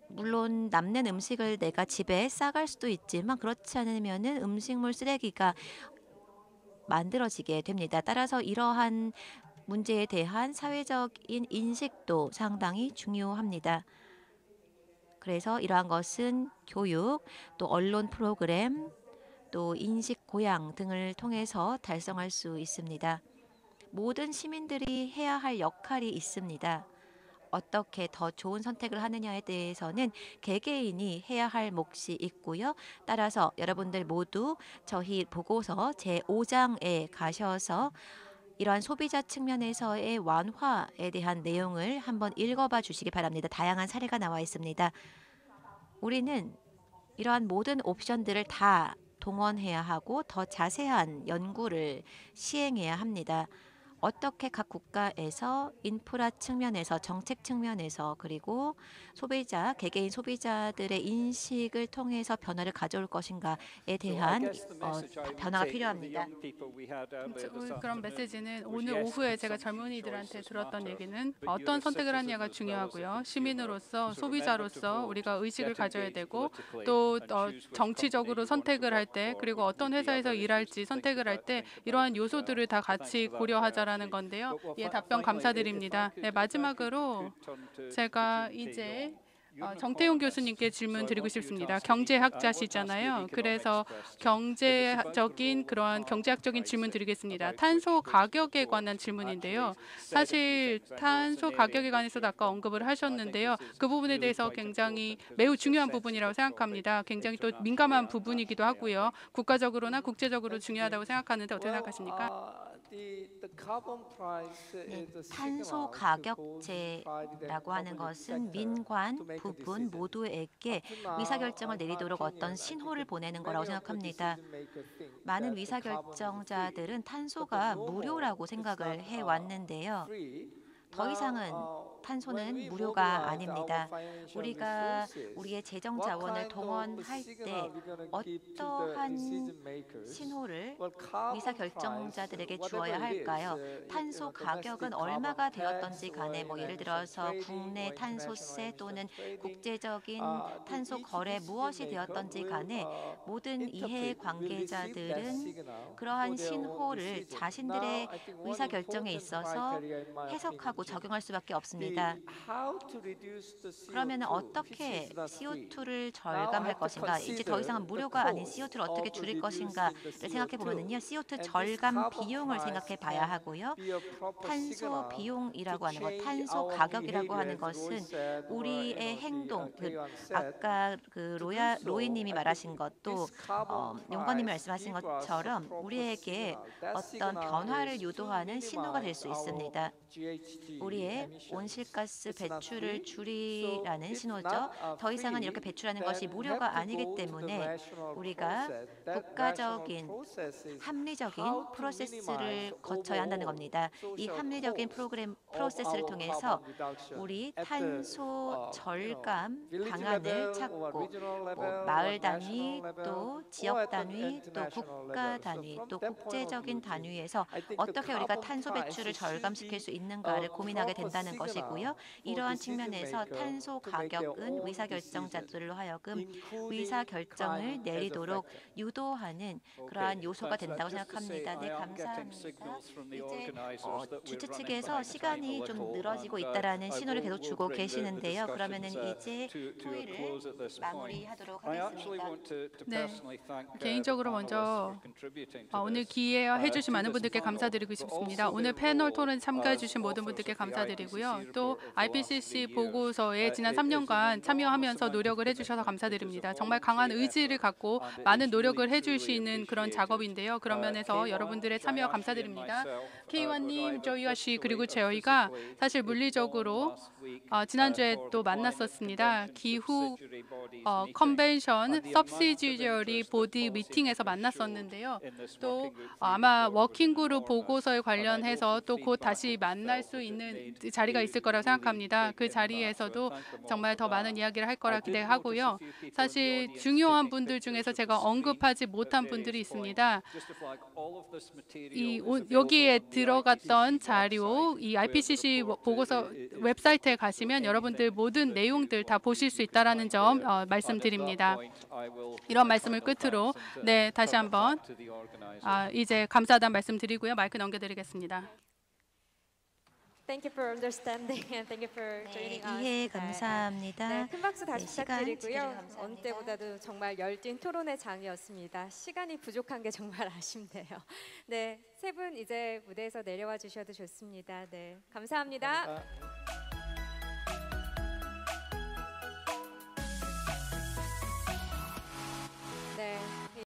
물론 남는 음식을 내가 집에 싸갈 수도 있지만 그렇지 않으면은 음식물 쓰레기가 만들어지게 됩니다. 따라서 이러한 문제에 대한 사회적인 인식도 상당히 중요합니다. 그래서 이러한 것은 교육, 또 언론 프로그램, 또 인식 고양 등을 통해서 달성할 수 있습니다. 모든 시민들이 해야 할 역할이 있습니다. 어떻게 더 좋은 선택을 하느냐에 대해서는 개개인이 해야 할 몫이 있고요. 따라서 여러분들 모두 저희 보고서 제5장에 가셔서 이러한 소비자 측면에서의 완화에 대한 내용을 한번 읽어봐 주시기 바랍니다. 다양한 사례가 나와 있습니다. 우리는 이러한 모든 옵션들을 다 동원해야 하고 더 자세한 연구를 시행해야 합니다. 어떻게 각 국가에서 인프라 측면에서 정책 측면에서 그리고 소비자, 개개인 소비자들의 인식을 통해서 변화를 가져올 것인가에 대한 변화가 필요합니다. 그런 메시지는 오늘 오후에 제가 젊은이들한테 들었던 얘기는 어떤 선택을 하느냐가 중요하고요. 시민으로서 소비자로서 우리가 의식을 가져야 되고 또 정치적으로 선택을 할 때 그리고 어떤 회사에서 일할지 선택을 할 때 이러한 요소들을 다 같이 고려하자라는 건데요. 예, 답변 감사드립니다. 네, 마지막으로 제가 이제 정태용 교수님께 질문 드리고 싶습니다. 경제학자시잖아요. 그래서 그러한 경제학적인 질문 드리겠습니다. 탄소 가격에 관한 질문인데요. 사실 탄소 가격에 관해서도 아까 언급을 하셨는데요. 그 부분에 대해서 굉장히 매우 중요한 부분이라고 생각합니다. 굉장히 또 민감한 부분이기도 하고요. 국가적으로나 국제적으로 중요하다고 생각하는데 어떻게 생각하십니까? 탄소 가격제라고 하는 것은 민관, 부분 모두에게 의사결정을 내리도록 어떤 신호를 보내는 거라고 생각합니다. 많은 의사결정자들은 탄소가 무료라고 생각을 해왔는데요. 더 이상은 탄소는 무료가 아닙니다. 우리가 우리의 재정 자원을 동원할 때 어떠한 신호를 의사결정자들에게 주어야 할까요? 탄소 가격은 얼마가 되었던지 간에 예를 들어서 국내 탄소세 또는 국제적인 탄소 거래 무엇이 되었던지 간에 모든 이해 관계자들은 그러한 신호를 자신들의 의사결정에 있어서 해석하고 적용할 수밖에 없습니다. 그러면 어떻게 CO2를 절감할 것인가? 이제 더 이상은 무료가 아닌 CO2를 어떻게 줄일 것인가를 생각해 보면은요. CO2 절감 비용을 생각해 봐야 하고요. 탄소 비용이라고 하는 것, 탄소 가격이라고 하는 것은 우리의 행동, 아까 로이님이 말하신 것도 용건님이 말씀하신 것처럼 우리에게 어떤 변화를 유도하는 신호가 될 수 있습니다. 우리의 온실가스 배출을 줄이라는 신호죠. 더 이상은 이렇게 배출하는 것이 무료가 아니기 때문에 우리가 국가적인 합리적인 프로세스를 거쳐야 한다는 겁니다. 이 합리적인 프로세스를 통해서 우리 탄소 절감 방안을 찾고 마을 단위, 또 지역 단위, 또 국가 단위, 또 국제적인 단위에서 어떻게 우리가 탄소 배출을 절감시킬 수 있는가를 고민하게 된다는 것이고요. 이러한 측면에서 탄소 가격은 의사결정자들로 하여금 의사결정을 내리도록 유도하는 그러한 요소가 된다고 생각합니다. 네, 감사합니다. 이제 주최 측에서 시간이 좀 늘어지고 있다라는 신호를 계속 주고 계시는데요. 그러면은 이제 토의를 마무리하도록 하겠습니다. 네, 개인적으로 먼저 오늘 기회해 주신 많은 분들께 감사드리고 싶습니다. 오늘 패널 토론 참가해 주신 모든 분들께 감사드리고요. 또 또 IPCC 보고서에 지난 3년간 참여하면서 노력을 해주셔서 감사드립니다. 정말 강한 의지를 갖고 많은 노력을 해주시는 그런 작업인데요. 그런 면에서 여러분들의 참여 감사드립니다. K1님, 조이아 씨 그리고 저희가 사실 물리적으로 지난주에 또 만났었습니다. 기후 컨벤션 서브시디어리 보디 미팅에서 만났었는데요. 또 아마 워킹그룹 보고서에 관련해서 또 곧 다시 만날 수 있는 자리가 있을 거라고 생각합니다. 그 자리에서도 정말 더 많은 이야기를 할 거라 기대하고요. 사실 중요한 분들 중에서 제가 언급하지 못한 분들이 있습니다. 여기에 들어갔던 자료, 이 IPCC 보고서 웹사이트에 가시면 여러분들 모든 내용들 다 보실 수 있다라는 점 말씀드립니다. 이런 말씀을 끝으로 다시 한번 이제 감사하다는 말씀드리고요. 마이크 넘겨드리겠습니다. Thank you for understanding and thank you for joining us. 이해 감사합니다. 네, 큰 박수 다시 시간 부탁드리고요. 주셔서 감사합니다. 어느 때보다도 정말 열띤 토론의 장이었습니다. 시간이 부족한 게 정말 아쉽네요. 네, 세 분 이제 무대에서 내려와 주셔도 좋습니다. 네, 감사합니다.